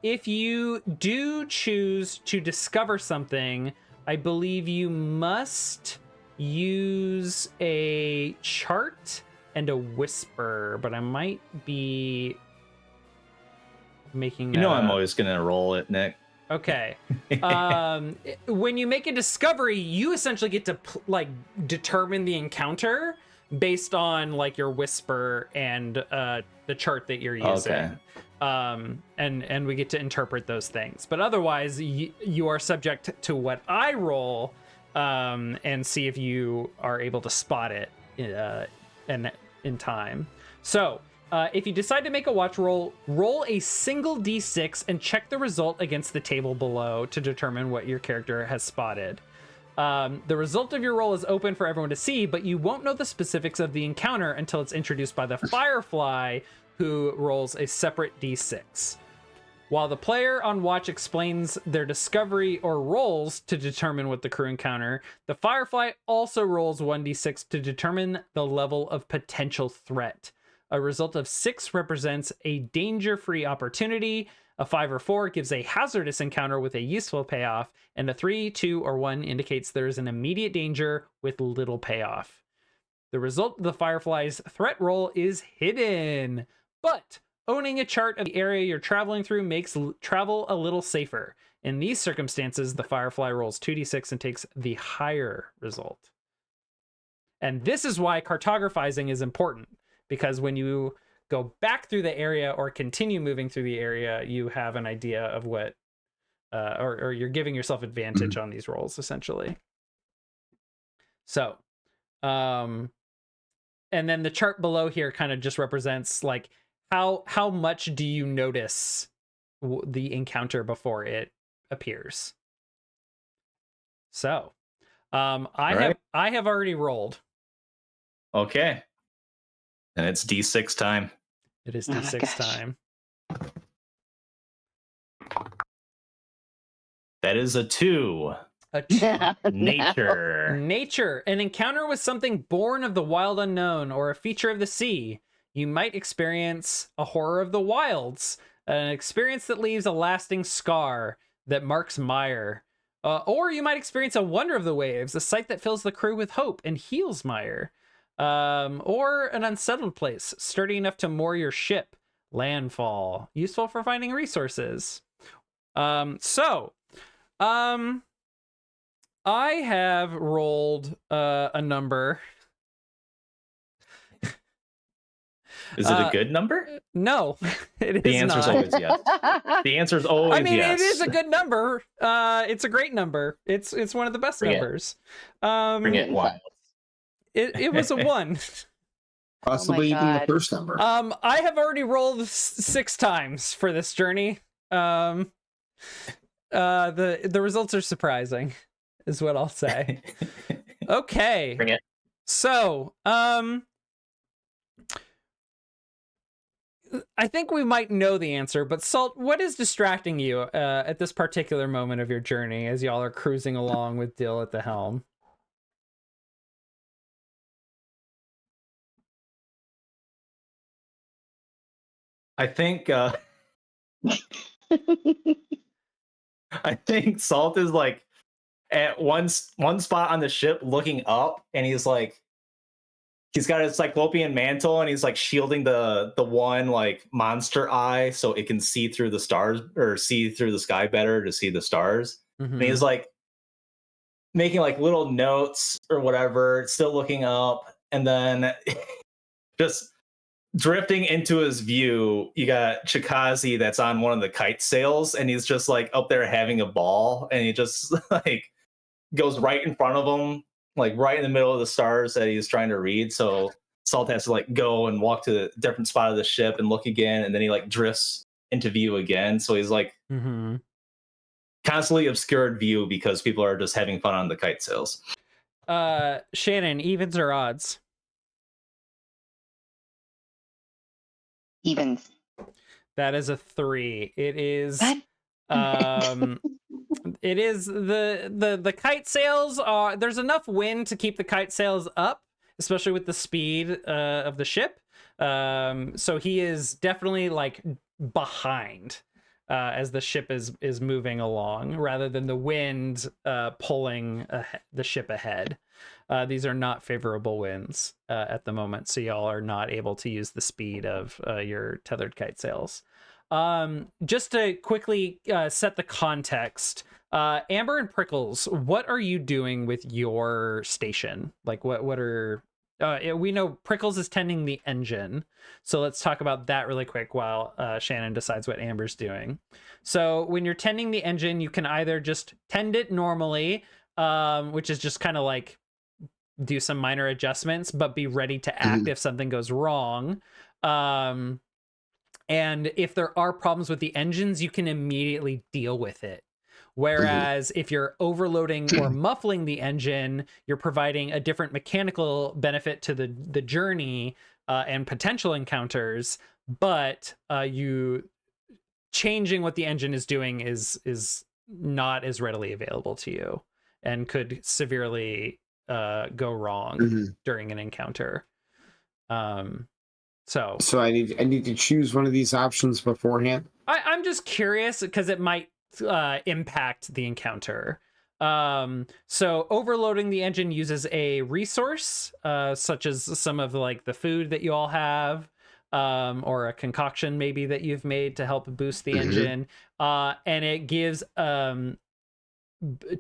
If you do choose to discover something, I believe you must use a chart and a whisper, but I might be making I'm always gonna roll it, Nick. Okay. When you make a discovery, you essentially get to determine the encounter based on like your whisper and the chart that you're using. Okay. And we get to interpret those things, but otherwise you are subject to what I roll and see if you are able to spot it in time. So if you decide to make a watch roll, roll a single d6 and check the result against the table below to determine what your character has spotted. The result of your roll is open for everyone to see, but you won't know the specifics of the encounter until it's introduced by the Firefly, who rolls a separate d6. While the player on watch explains their discovery or rolls to determine what the crew encounter, the Firefly also rolls 1d6 to determine the level of potential threat. A result of 6 represents a danger-free opportunity, a 5 or 4 gives a hazardous encounter with a useful payoff, and a 3, 2, or 1 indicates there is an immediate danger with little payoff. The result of the Firefly's threat roll is hidden, but owning a chart of the area you're traveling through makes travel a little safer. In these circumstances, the Firefly rolls 2d6 and takes the higher result. And this is why cartographizing is important, because when you go back through the area or continue moving through the area, you have an idea of what, or you're giving yourself advantage on these rolls, essentially. So, and then the chart below here kind of just represents like, how much do you notice the encounter before it appears? So, I have already rolled. Okay. And it's D6 time. It is D6 time. That is a 2. Nature. Nature. An encounter with something born of the wild unknown or a feature of the sea. You might experience a horror of the wilds, an experience that leaves a lasting scar that marks mire. Or you might experience a wonder of the waves, a sight that fills the crew with hope and heals mire. Or an unsettled place, sturdy enough to moor your ship. Landfall, useful for finding resources. I have rolled a number. Is it a good number? No, it is The answer's not. always yes. The answer's always I mean, yes. it is a good number. It's a great number. It's one of the best numbers. Bring it once. It was a 1. Possibly even the first number. I have already rolled 6 times for this journey. The results are surprising, is what I'll say. Okay. Bring it. So, I think we might know the answer, but Salt, what is distracting you at this particular moment of your journey as y'all are cruising along with Dill at the helm? I think I think Salt is like at one spot on the ship looking up, and he's got his cyclopean mantle, and he's like shielding the one like monster eye so it can see through the stars or see through the sky better to see the stars. Mm-hmm. And he's like making like little notes or whatever, still looking up, and then just drifting into his view, you got Chikazi that's on one of the kite sails, and he's just like up there having a ball, and he just like goes right in front of him, like right in the middle of the stars that he's trying to read. So Salt has to like go and walk to a different spot of the ship and look again, and then he like drifts into view again. So he's like constantly obscured view because people are just having fun on the kite sails. Shannon, evens or odds? Evens. That is a 3. It is What? it is the kite sails are, there's enough wind to keep the kite sails up, especially with the speed of the ship. So he is definitely like behind as the ship is moving along, rather than the wind pulling the ship ahead. These are not favorable winds at the moment, so y'all are not able to use the speed of your tethered kite sails. Just to quickly set the context, Amber and Prickles, what are you doing with your station? Like, what are... we know Prickles is tending the engine, so let's talk about that really quick while Shannon decides what Amber's doing. So when you're tending the engine, you can either just tend it normally, which is just kind of like do some minor adjustments, but be ready to act if something goes wrong. And if there are problems with the engines, you can immediately deal with it. Whereas if you're overloading or muffling the engine, you're providing a different mechanical benefit to the journey and potential encounters, but you changing what the engine is doing is not as readily available to you and could severely go wrong during an encounter. So I need to choose one of these options beforehand. I'm just curious because it might impact the encounter. So overloading the engine uses a resource such as some of like the food that you all have, or a concoction maybe that you've made to help boost the engine, and it gives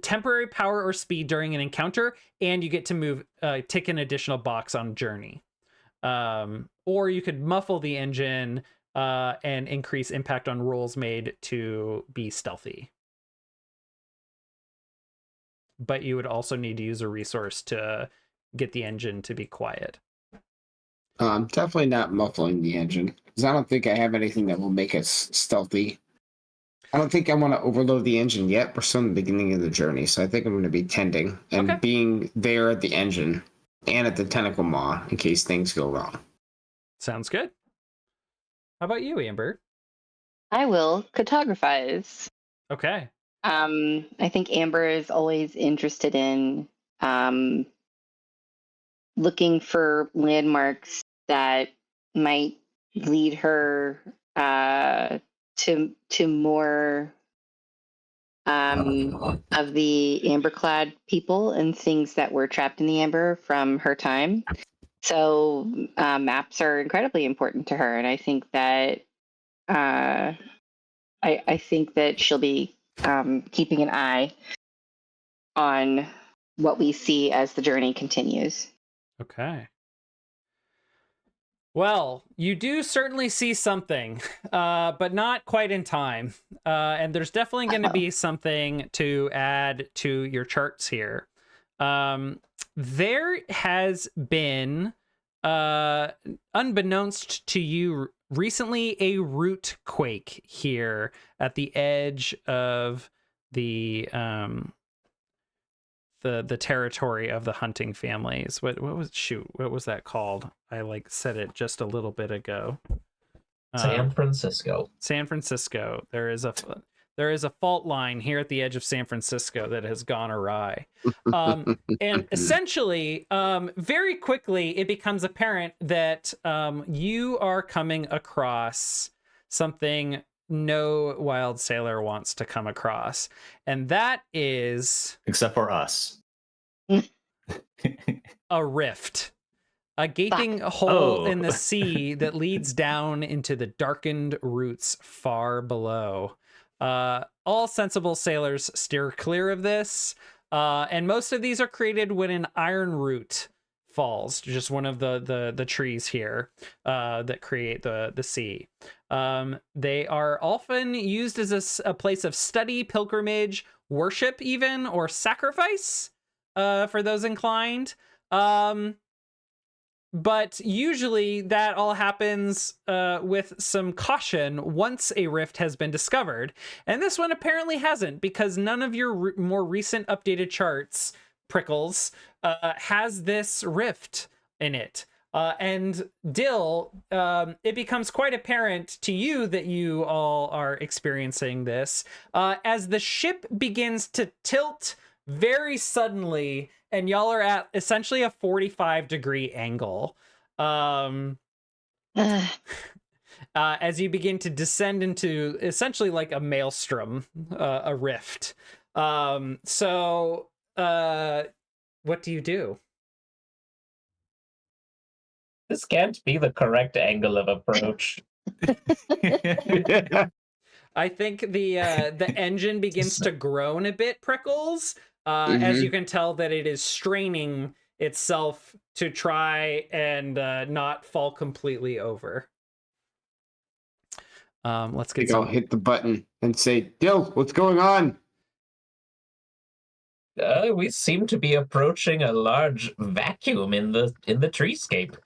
temporary power or speed during an encounter, and you get to move tick an additional box on journey. Or you could muffle the engine and increase impact on rolls made to be stealthy. But you would also need to use a resource to get the engine to be quiet. I'm definitely not muffling the engine, because I don't think I have anything that will make us stealthy. I don't think I want to overload the engine yet. We're still in the beginning of the journey, so I think I'm going to be tending and being there at the engine and at the tentacle maw in case things go wrong. Sounds good. How about you, Amber? I will cartographize. Okay. I think Amber is always interested in looking for landmarks that might lead her to more of the amber-clad people and things that were trapped in the amber from her time. So maps are incredibly important to her, and I think that I think that she'll be keeping an eye on what we see as the journey continues. Okay. Well, you do certainly see something, but not quite in time. And there's definitely going to be something to add to your charts here. There has been, unbeknownst to you, recently a root quake here at the edge of the territory of the hunting families. What was that called? I said it just a little bit ago. San Francisco. San Francisco. There is a fault line here at the edge of San Francisco that has gone awry. And essentially, very quickly, it becomes apparent that you are coming across something no wild sailor wants to come across. And that is... Except for us. a rift. A gaping hole in the sea that leads down into the darkened roots far below. All sensible sailors steer clear of this. And most of these are created when an iron root falls, just one of the trees here that create the sea. They are often used as a place of study, pilgrimage, worship even, or sacrifice for those inclined. But usually that all happens with some caution once a rift has been discovered. And this one apparently hasn't, because none of your more recent updated charts, Prickles, has this rift in it. And Dill, it becomes quite apparent to you that you all are experiencing this as the ship begins to tilt very suddenly, and y'all are at essentially a 45-degree angle. As you begin to descend into essentially like a maelstrom, a rift. So what do you do? This can't be the correct angle of approach. I think the engine begins to groan a bit, Prickles, as you can tell that it is straining itself to try and not fall completely over. Let's get I'll hit the button and say, Dill, what's going on? We seem to be approaching a large vacuum in the treescape.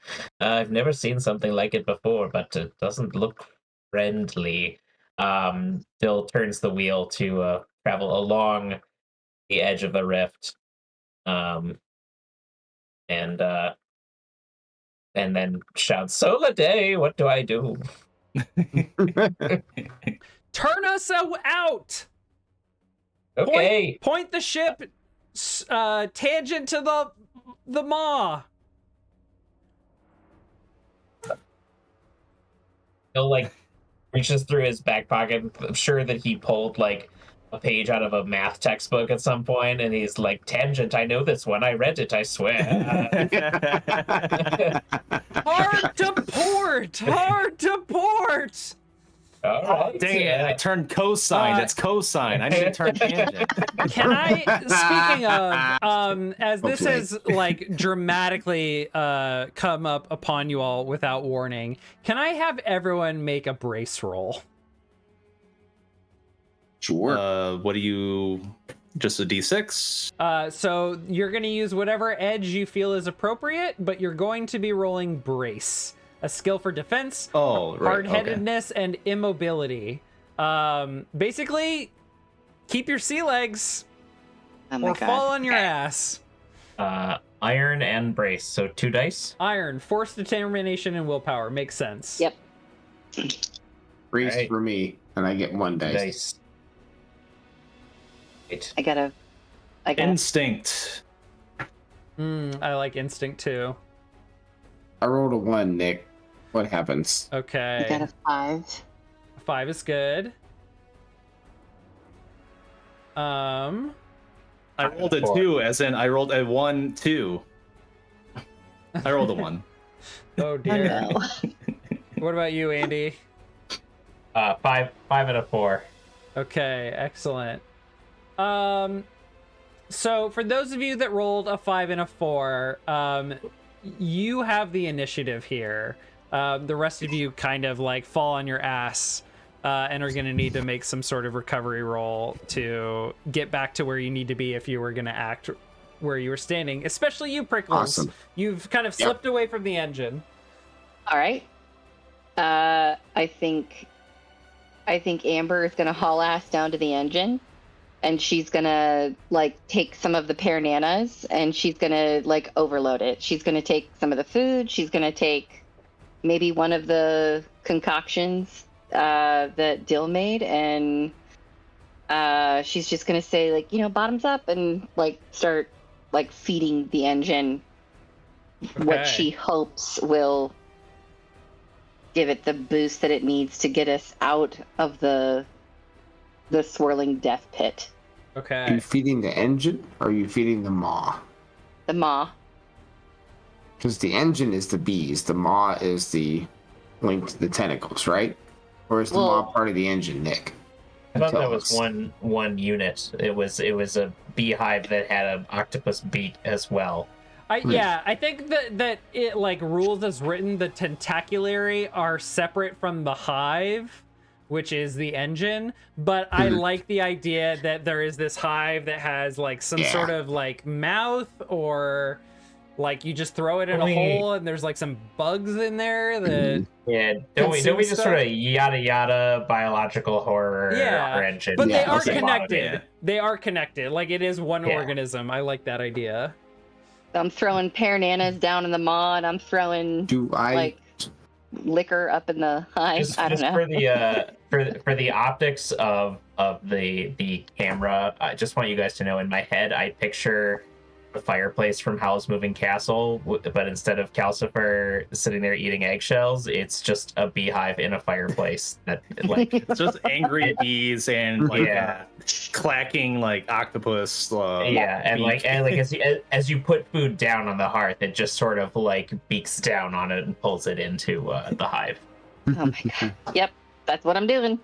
I've never seen something like it before, but it doesn't look friendly. Dill turns the wheel to travel along the edge of the rift, and then shouts, "Sola Day! What do I do?" Turn us out! Okay. Point the ship tangent to the maw. He'll reaches through his back pocket. I'm sure that he pulled a page out of a math textbook at some point, and he's like, "Tangent, I know this one. I read it, I swear." Hard to port! Hard to port! All right. Dang it, I turned cosine. It's cosine. I need to turn tangent. Can I, speaking of, as this has dramatically come up upon you all without warning, can I have everyone make a brace roll? Sure. What do you... Just a d6? So you're going to use whatever edge you feel is appropriate, but you're going to be rolling brace. A skill for defense, hard-headedness, and immobility. Basically, keep your sea legs or fall on your ass. Iron and brace, so 2 dice. Iron, force, determination, and willpower. Makes sense. Yep. Brace for me, and I get 1 dice. I got Instinct. I like instinct too. I rolled a 1, Nick. What happens? Okay. I got a 5. 5 is good. I rolled a 2, as in I rolled a 1, 2. I rolled a 1. Oh dear. Oh, no. What about you, Andy? 5 and a 4. Okay, excellent. So for those of you that rolled a 5 and a 4, you have the initiative here. The rest of you kind of like fall on your ass and are going to need to make some sort of recovery roll to get back to where you need to be if you were going to act where you were standing, especially you, Prickles. Awesome. You've kind of slipped away from the engine. All right. I think Amber is gonna haul ass down to the engine, and she's gonna like take some of the pear nanas, and she's gonna like overload it. She's gonna take some of the food. She's gonna take maybe one of the concoctions that Dill made, and she's just gonna say like, bottoms up, and like start like feeding the engine what she hopes will give it the boost that it needs to get us out of the swirling death pit. Okay. Are you feeding the engine or are you feeding the maw? The maw. Because the engine is the bees, the maw is the link to the tentacles, right? Or is the maw part of the engine, Nick? I thought that was one unit. It was a beehive that had an octopus beak as well. I think that it like rules as written, the tentaculary are separate from the hive, which is the engine. But I like the idea that there is this hive that has like some sort of like mouth, or like you just throw it in a hole and there's like some bugs in there that don't we just sort of yada biological horror engine? But they are connected. They are connected. Like it is one organism. I like that idea. I'm throwing pear nanas down in the maw, and I'm throwing like liquor up in the hive. I don't know. For the optics of the camera, I just want you guys to know, in my head I picture the fireplace from Howl's Moving Castle, but instead of Calcifer sitting there eating eggshells, it's just a beehive in a fireplace. That like it's just angry bees and like clacking like octopus. As you put food down on the hearth, it just sort of like beaks down on it and pulls it into the hive. Oh my god! Yep, that's what I'm doing.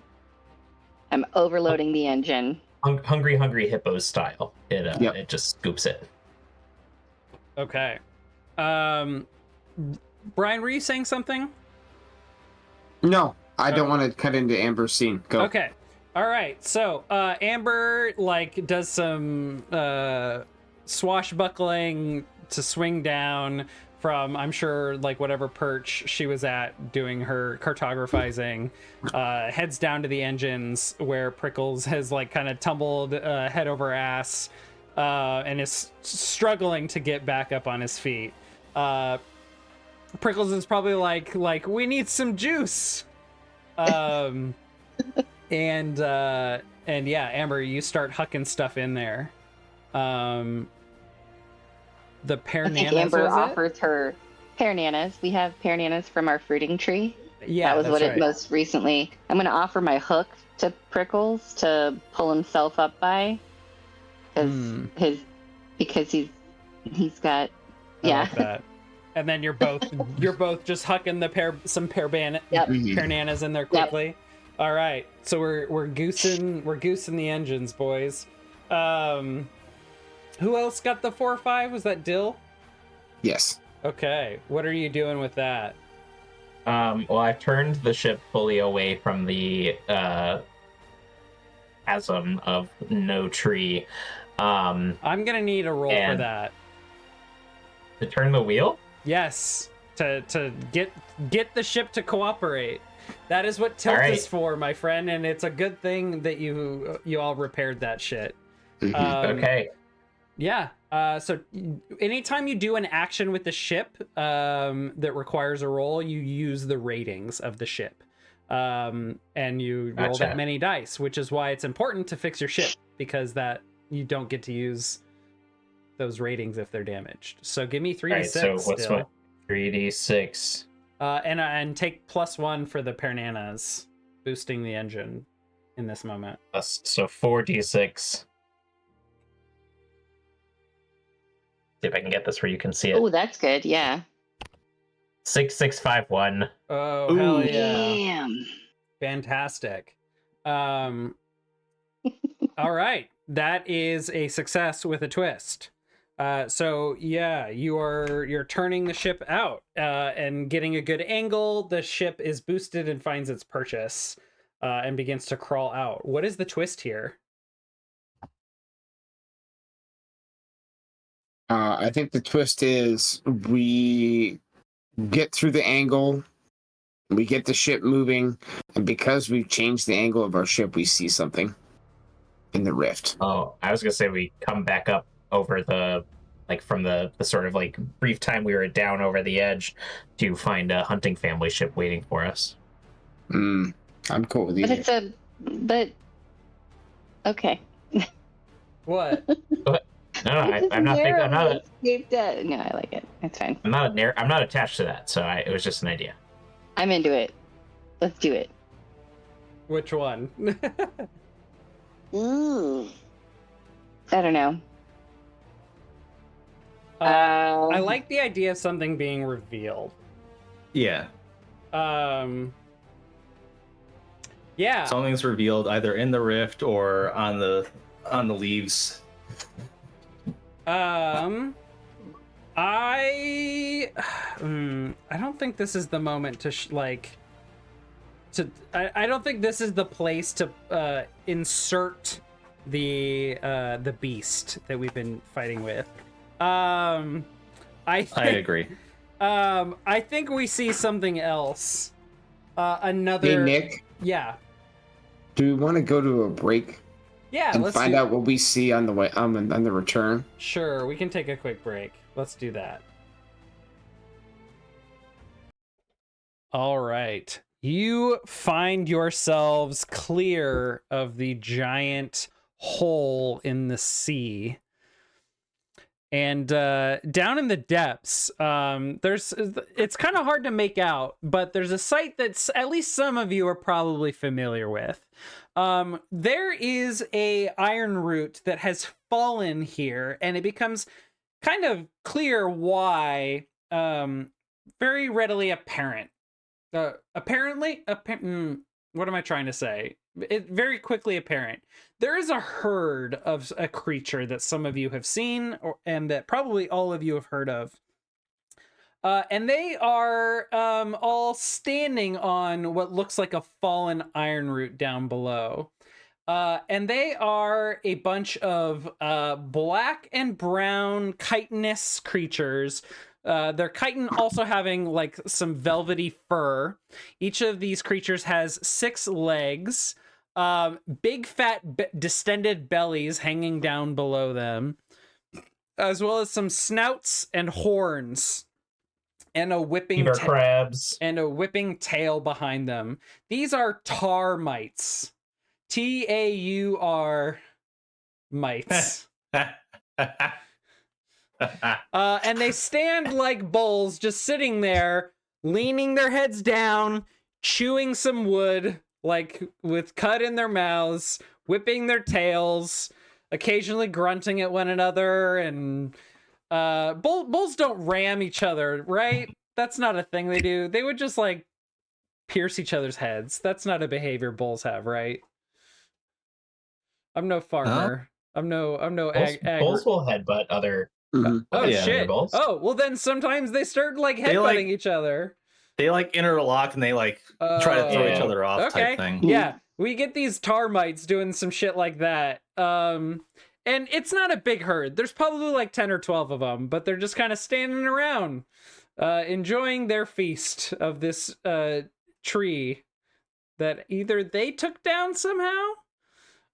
I'm overloading the engine. Hungry hippos style. It just scoops it. Okay. Brian, were you saying something? No, I don't want to cut into Amber's scene. Go. Okay. All right. So, Amber like does some swashbuckling to swing down from, I'm sure, like whatever perch she was at doing her cartographizing, heads down to the engines where Prickles has like kind of tumbled head over ass. And is struggling to get back up on his feet. Prickles is probably like we need some juice. And Amber, you start hucking stuff in there. The pear nanas. I think Amber offers her pear nanas. We have pear nanas from our fruiting tree. Yeah, that was what it most recently. I'm going to offer my hook to Prickles to pull himself up by. Because he's got like that. And then you're both just hucking some pear nanas in there quickly. Yep. All right, so we're goosing the engines, boys. Who else got the 4 or 5? Was that Dill? Yes. Okay, what are you doing with that? Well, I've turned the ship fully away from the chasm of no tree. I'm gonna need a roll for that. To turn the wheel? Yes, to get the ship to cooperate. That is what tilt is for, my friend, and it's a good thing that you all repaired that shit. Okay. Yeah. So anytime you do an action with the ship that requires a roll, you use the ratings of the ship. And you roll that many dice, which is why it's important to fix your ship, because that you don't get to use those ratings if they're damaged. So give me 3d6. So what's my 3d6? And take +1 for the pear nanas, boosting the engine in this moment. So 4d6. See if I can get this where you can see it. Oh, that's good. Yeah. 6651. Oh, hell yeah! Damn. Fantastic. All right, that is a success with a twist. So yeah, you're turning the ship out and getting a good angle. The ship is boosted and finds its purchase and begins to crawl out. What is the twist here? I think the twist is we get through the angle, we get the ship moving, and because we've changed the angle of our ship, we see something in the rift. Oh, I was gonna say we come back up over the, like, from the sort of like brief time we were down over the edge to find a hunting family ship waiting for us. I'm cool with you. But okay. What? No, I'm not thinking. I'm not. No, I like it. It's fine. I'm not attached to that. So it was just an idea. I'm into it. Let's do it. Which one? Ooh. I don't know. I like the idea of something being revealed. Yeah. Yeah. Something's revealed either in the rift or on the leaves. I don't think this is the moment to I don't think this is the place to insert the beast that we've been fighting with. I agree. I think we see something else. Another. Hey, Nick. Yeah. Do we want to go to a break? Yeah, and let's find out what we see on the way on the return. Sure, we can take a quick break. Let's do that. All right. You find yourselves clear of the giant hole in the sea. And down in the depths, it's kind of hard to make out, but there's a site that's at least some of you are probably familiar with. There is a iron root that has fallen here, and it becomes kind of clear why, very readily apparent. What am I trying to say? It very quickly apparent. There is a herd of a creature that some of you have seen, and that probably all of you have heard of. And they are all standing on what looks like a fallen iron root down below. And they are a bunch of black and brown chitinous creatures. They're chitin also having like some velvety fur. Each of these creatures has 6 legs, big fat distended bellies hanging down below them, as well as some snouts and horns, and a whipping crabs and a whipping tail behind them. These are tar mites. Taur mites. And they stand like bulls, just sitting there, leaning their heads down, chewing some wood, like with cut in their mouths, whipping their tails, occasionally grunting at one another. And bulls don't ram each other, right? That's not a thing they do. They would just like pierce each other's heads. That's not a behavior bulls have, right? I'm no farmer. Huh? I'm no bulls will headbutt other. Mm-hmm. Oh yeah, shit! Bulls. Oh well, then sometimes they start like headbutting each other. They like interlock and they like try to throw each other off. Okay. Type thing. Yeah, we get these tar mites doing some shit like that. And it's not a big herd. There's probably like 10 or 12 of them, but they're just kind of standing around, enjoying their feast of this tree that either they took down somehow,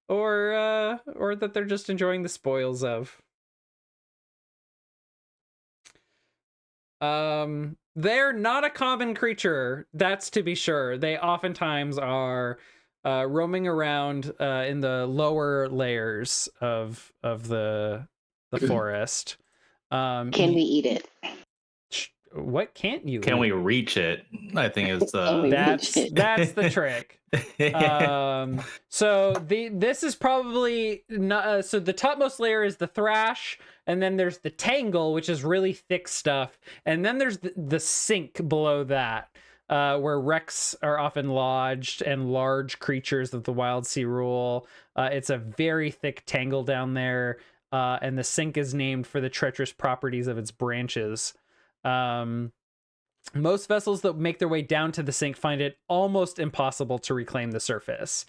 or that they're just enjoying the spoils of. They're not a common creature, that's to be sure. They oftentimes are roaming around in the lower layers of the forest. Can we eat it? What can't you? Can we reach it? I think it's that's the trick. So this is probably not. So the topmost layer is the thrash, and then there's the tangle, which is really thick stuff, and then there's the sink below that. where wrecks are often lodged and large creatures of the Wildsea rule. It's a very thick tangle down there, and the sink is named for the treacherous properties of its branches. Most vessels that make their way down to the sink find it almost impossible to reclaim the surface.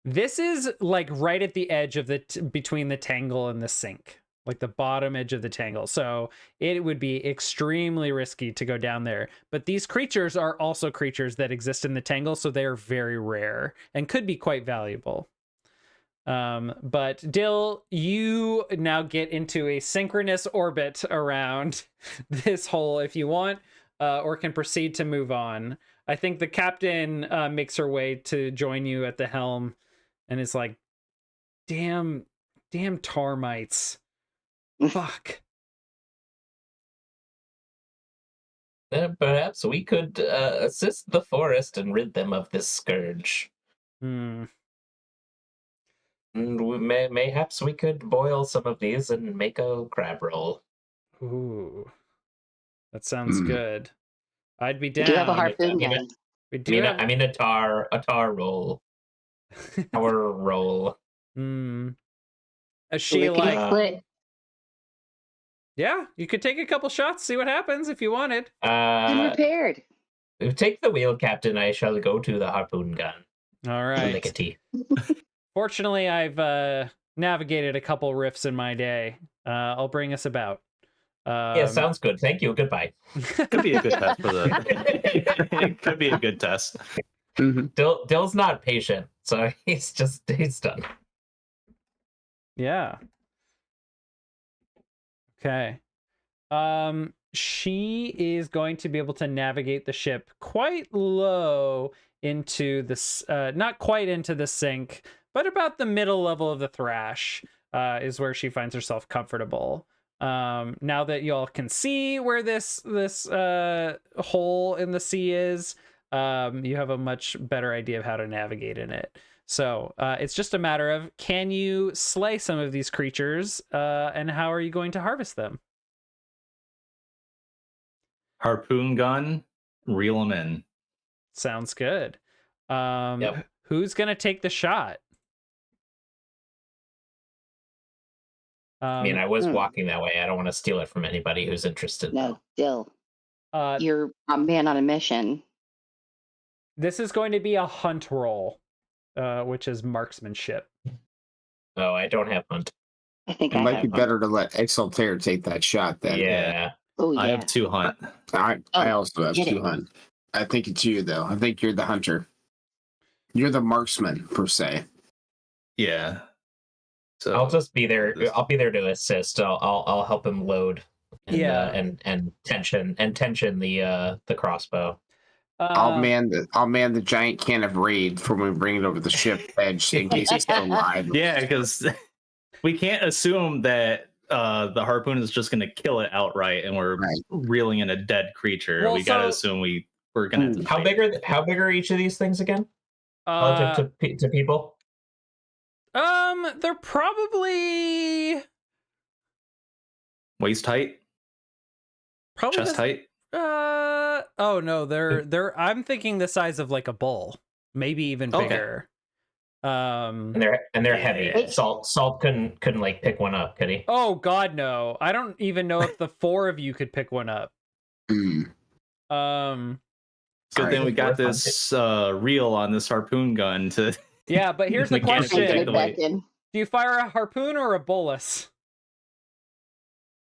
This is like right at the edge of between the tangle and the sink, like the bottom edge of the tangle. So it would be extremely risky to go down there. But these creatures are also creatures that exist in the tangle, so they are very rare and could be quite valuable. But Dill, you now get into a synchronous orbit around this hole if you want, or can proceed to move on. I think the captain makes her way to join you at the helm and is like, damn termites. Fuck. Perhaps we could assist the forest and rid them of this scourge. Hmm. And mayhaps we could boil some of these and make a crab roll. Ooh. That sounds good. I'd be down. Do you have a harpoon gun? We do have... I mean a tar roll. Our roll. A she like... Yeah, you could take a couple shots, see what happens if you wanted. I'm prepared. Take the wheel, Captain. I shall go to the harpoon gun. All right. Make a tea. Fortunately, I've navigated a couple rifts in my day. I'll bring us about. Yeah, sounds good. Thank you. Goodbye. Could be a good test for the. Could be a good test. Dill's not patient, so he's done. Yeah. Okay. She is going to be able to navigate the ship quite low into this, not quite into the sink, but about the middle level of the thrash is where she finds herself comfortable. Now that y'all can see where this hole in the sea is, you have a much better idea of how to navigate in it. So it's just a matter of, can you slay some of these creatures, and how are you going to harvest them? Harpoon gun, reel them in. Sounds good. Yep. Who's going to take the shot? I mean, I was walking that way. I don't want to steal it from anybody who's interested. No, Dill. You're a man on a mission. This is going to be a hunt roll, which is marksmanship. Oh, I don't have hunt. I think it might be better to let Exaltair take that shot then. Yeah. Oh, yeah. I have 2 hunt. I also have 2 hunt. I think it's you, though. I think you're the hunter. You're the marksman, per se. Yeah. So I'll just be there. I'll be there to assist. I'll help him load. And, and tension the crossbow. I'll man the giant can of raid for when we bring it over the ship edge in case it's still alive. Yeah, because we can't assume that the harpoon is just going to kill it outright, and we're reeling in a dead creature. Well, we gotta assume we're going to. How big are each of these things again? Relative to people. They're probably Waist height, chest height. Oh no, they're. I'm thinking the size of like a bull, maybe even bigger. And they're heavy. Salt couldn't like pick one up, could he? Oh God, no! I don't even know if the 4 of you could pick one up. Good thing we got this reel on this harpoon gun to. Yeah, but here's the question: do you fire a harpoon or a bolus?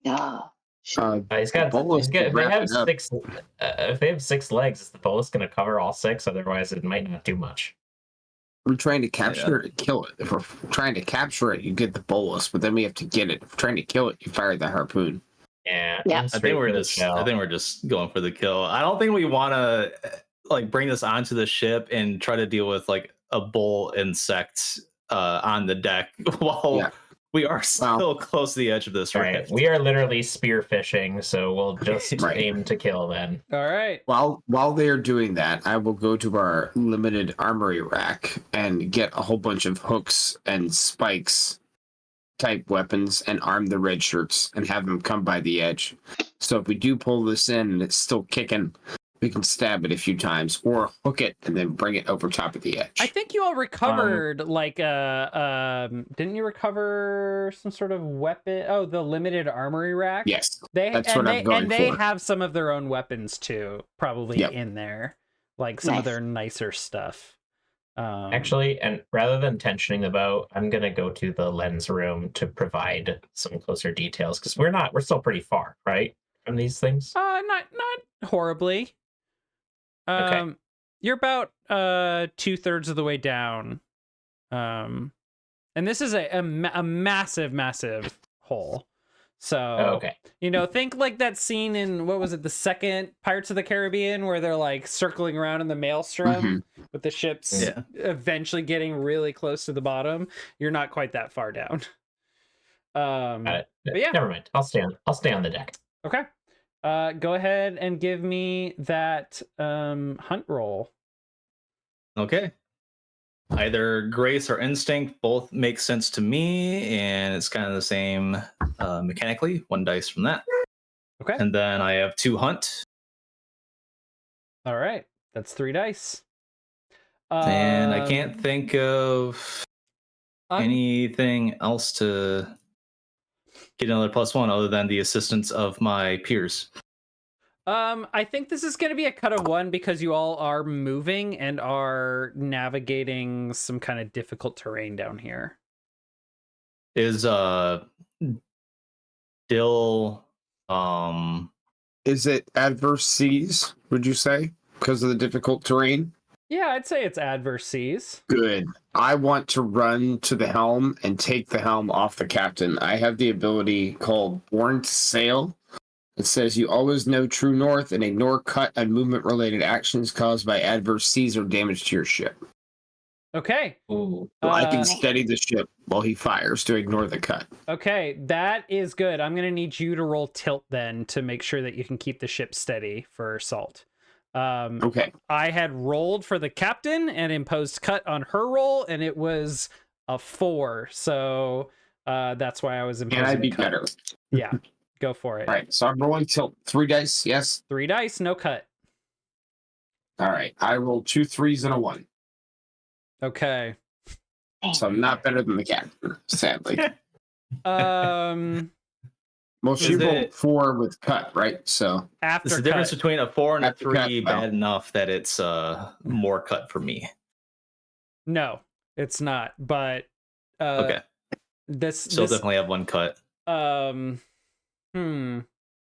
No. He's got. They have 6. If they have 6 legs, is the bolus going to cover all 6? Otherwise, it might not do much. We're trying to capture it and kill it. If we're trying to capture it, you get the bolus, but then we have to get it. If we're trying to kill it, you fire the harpoon. Yeah. Yeah. I think we're just going for the kill. I don't think we want to like bring this onto the ship and try to deal with like a bull insect on the deck while we are still close to the edge of this rift. We are literally spear fishing, so we'll just aim to kill then. All right. While they're doing that, I will go to our limited armory rack and get a whole bunch of hooks and spikes type weapons and arm the red shirts and have them come by the edge. So if we do pull this in and it's still kicking, We can stab it a few times or hook it and then bring it over top of the edge. I think you all recovered didn't you recover some sort of weapon? Oh, the limited armory rack. Yes, that's what I'm going for. They have some of their own weapons too, probably Yep. in there, like some of their nicer stuff. Actually, and rather than tensioning the bow, I'm gonna go to the lens room to provide some closer details because we're still pretty far, right, from these things. Not horribly. Okay. You're about 2/3 of the way down. And this is a massive hole. So Okay. you know, think like that scene in what was it, the second Pirates of the Caribbean, where they're like circling around in the maelstrom with the ships eventually getting really close to the bottom. You're not quite that far down. Got it. But yeah, Never mind. I'll stay on the deck. okay. Go ahead and give me that hunt roll. Okay. Either grace or instinct both make sense to me, and it's kind of the same mechanically. 1 dice from that. Okay. And then I have 2 hunt. All right. That's 3 dice. And I can't think of anything else to get another +1 other than the assistance of my peers. I think this is going to be a cut of 1 because you all are moving and are navigating some kind of difficult terrain down here. Is Dill Is it adverse seas, would you say, because of the difficult terrain? Yeah, I'd say it's adverse seas. Good. I want to run to the helm and take the helm off the captain. I have the ability called Born to Sail. It says you always know true north and ignore cut and movement-related actions caused by adverse seas or damage to your ship. Okay. Ooh. So I can steady the ship while he fires to ignore the cut. Okay, that is good. I'm going to need you to roll tilt then to make sure that you can keep the ship steady for Salt. Okay. I had rolled for the captain and imposed cut on her roll, and it was a 4. So that's why I was imposing. Can I be cut. better? Yeah, go for it. All right, so I'm rolling tilt. 3 dice, yes? 3 dice, no cut. All right, I rolled 2 3s and a 1. Okay. So I'm not better than the captain, sadly. Well, she Is rolled it- 4 with cut, right? So After It's the difference cut. between a 4 and a After cut, 3 well. bad enough that it's more cut for me. No, it's not. But Okay. this Definitely have 1 cut. In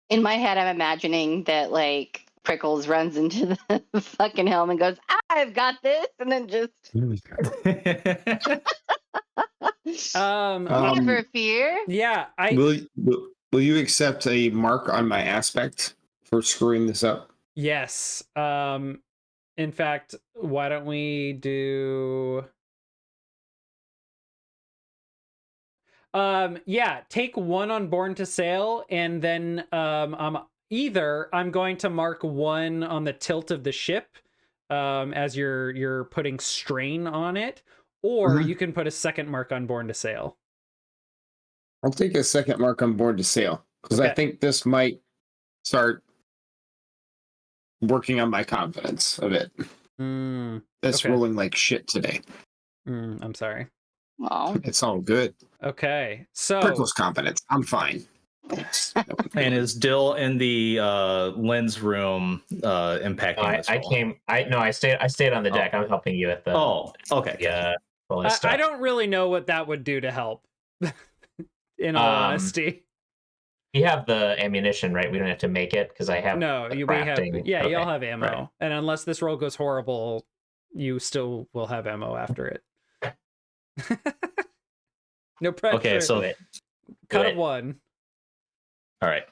my head, I'm imagining that like Prickles runs into the fucking helm and goes, "I've got this," and then just never fear. Yeah, will you accept a mark on my aspect for screwing this up? yes. In fact, why don't we do yeah, take 1 on Born to Sail, and then I'm going to mark 1 on the tilt of the ship as you're putting strain on it, or you can put a second mark on Born to Sail. I'll take a second mark on Board to Sail because I think this might start working on my confidence a bit. That's rolling like shit today. I'm sorry. Oh, It's all good. Okay, so Prickles confidence. I'm fine. And is Dill in the lens room impacting this roll? I stayed on the deck. I'm helping you with the okay. yeah. I don't really know what that would do to help. In all honesty, you have the ammunition, right? We don't have to make it because I have we have Okay, y'all have ammo, right. and unless this roll goes horrible, you still will have ammo after it. No pressure. Okay, so cut of 1. All right.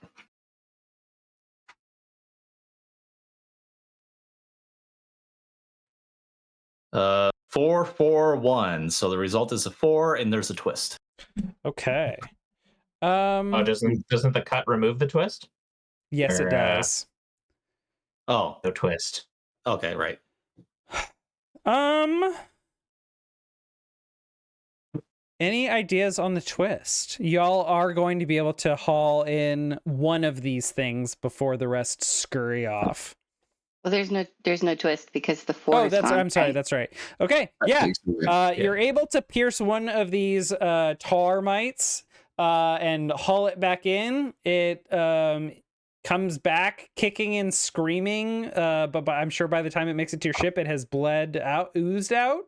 Uh, 4 4 1. So the result is a 4, and there's a twist. Okay. doesn't the cut remove the twist? Yes, it does. Oh, No twist. okay, right. Any ideas on the twist? Y'all are going to be able to haul in one of these things before the rest scurry off. Well, there's no twist because the 4 is gone, I'm sorry, right? that's right. Okay, yeah. You're able to pierce one of these tar mites and haul it back in. It comes back kicking and screaming, but I'm sure by the time it makes it to your ship, it has oozed out.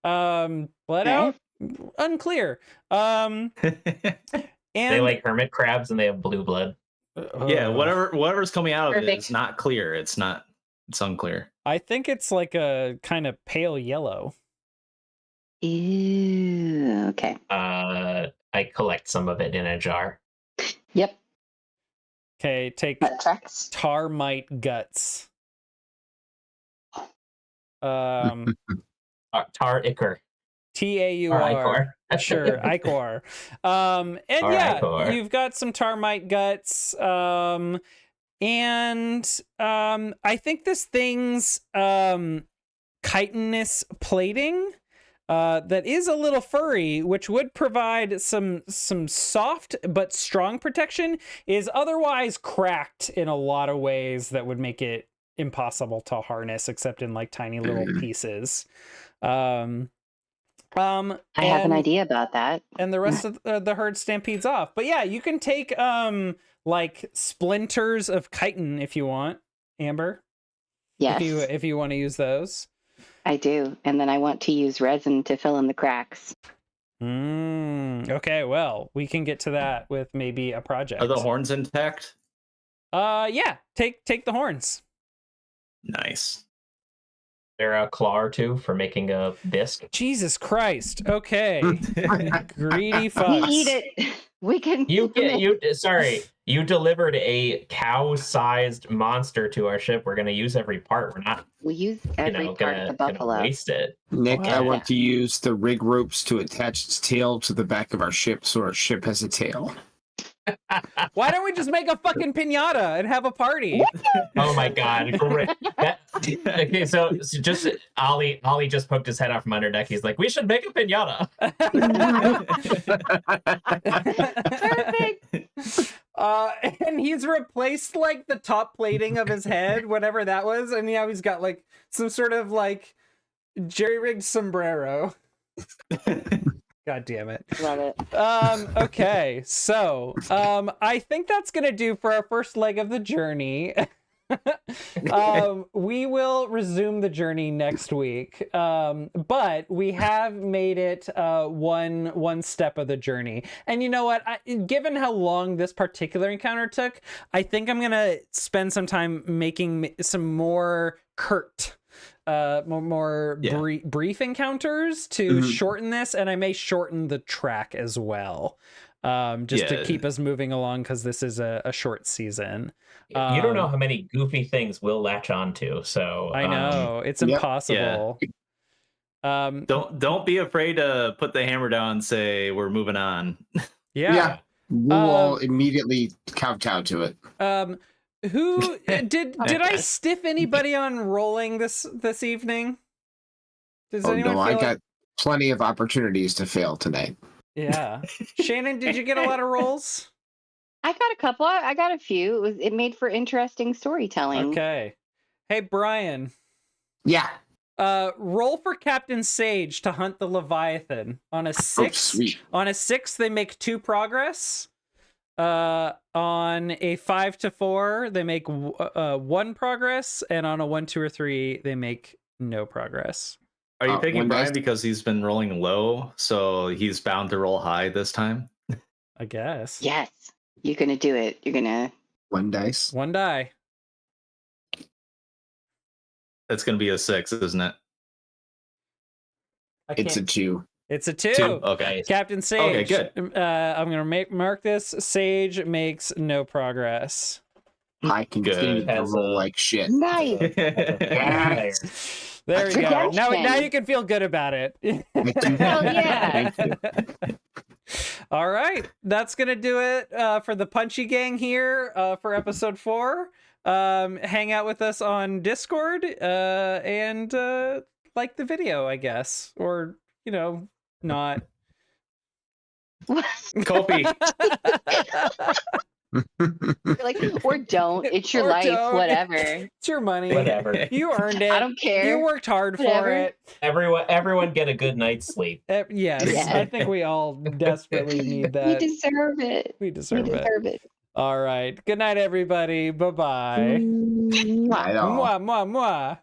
Bled out? Unclear. And they like hermit crabs and they have blue blood. Yeah, whatever's coming out of it Perfect. is not clear. It's unclear. I think it's like a kind of pale yellow. Ew, okay. I collect some of it in a jar. Yep. Okay, take That tracks. tar mite guts. Tar ichor. Taur. Sure, ichor. And yeah, ichor. you've got some tarmite guts. And I think this thing's chitinous plating that is a little furry, which would provide some soft but strong protection, is otherwise cracked in a lot of ways that would make it impossible to harness, except in like tiny little pieces. I have an idea about that. And the rest of the herd stampedes off. But yeah, you can take like splinters of chitin if you want, Amber. Yes. If you want to use those. I do. And then I want to use resin to fill in the cracks. Okay, well, we can get to that with maybe a project. Are the horns intact? Yeah, take the horns. Nice. There a claw or two for making a bisque. Jesus Christ. Okay. Greedy fucks. We eat it. We can. You delivered a cow-sized monster to our ship. We're gonna use every part. We're not. We use every part of the buffalo. Gonna waste it. Nick, Wow. I want to use the rig ropes to attach its tail to the back of our ship so our ship has a tail. Why don't we just make a fucking piñata and have a party? Oh my god! Great. Okay, so just Ollie just poked his head out from under deck. He's like, "We should make a piñata." Perfect. And he's replaced like the top plating of his head, whatever that was, and now he's got like some sort of like jerry-rigged sombrero. God damn it. Love it. Okay, so I think that's gonna do for our first leg of the journey. We will resume the journey next week, but we have made it one step of the journey. And you know what, given how long this particular encounter took, I think I'm gonna spend some time making some more brief encounters to shorten this, and I may shorten the track as well, to keep us moving along, because this is a short season. You don't know how many goofy things we'll latch onto, so I know it's impossible. Don't be afraid to put the hammer down and say we're moving on. Yeah. We'll immediately kowtow to it. Who did I stiff anybody on rolling this evening? Does anyone feel I got plenty of opportunities to fail tonight. Yeah. Shannon, did you get a lot of rolls? I got a couple. I got a few. It made for interesting storytelling. Okay. Hey, Brian. Yeah. Roll for Captain Sage to hunt the Leviathan. On a 6. Oh, sweet. On a 6, they make 2 progress. On a 5 to 4, they make 1 progress, and on a 1, 2, or 3, they make no progress. Are you picking Brian because he's been rolling low, so he's bound to roll high this time? I guess. Yes. You're going to do it. You're going to... 1 dice. 1 die. That's going to be a 6, isn't it? It's a 2. It's a 2. Okay. Captain Sage. Okay, good. I'm going to mark this. Sage makes no progress. I continue to roll like shit. Nice. There we go. Now Redemption. you can feel good about it. Hell yeah. All right. That's going to do it for the Punchy Gang here for episode 4. Hang out with us on Discord and like the video, I guess. Or, not. Kopi. Like, or don't. It's your Or life, don't. whatever. It's your money. Whatever. You earned it. I don't care. You worked hard Whatever. for it. Everyone get a good night's sleep. Yes, Yeah. I think we all desperately need We that. deserve it. We deserve it. All right. Good night, everybody. Bye-bye. Bye, all. Mwah, mwah, mwah.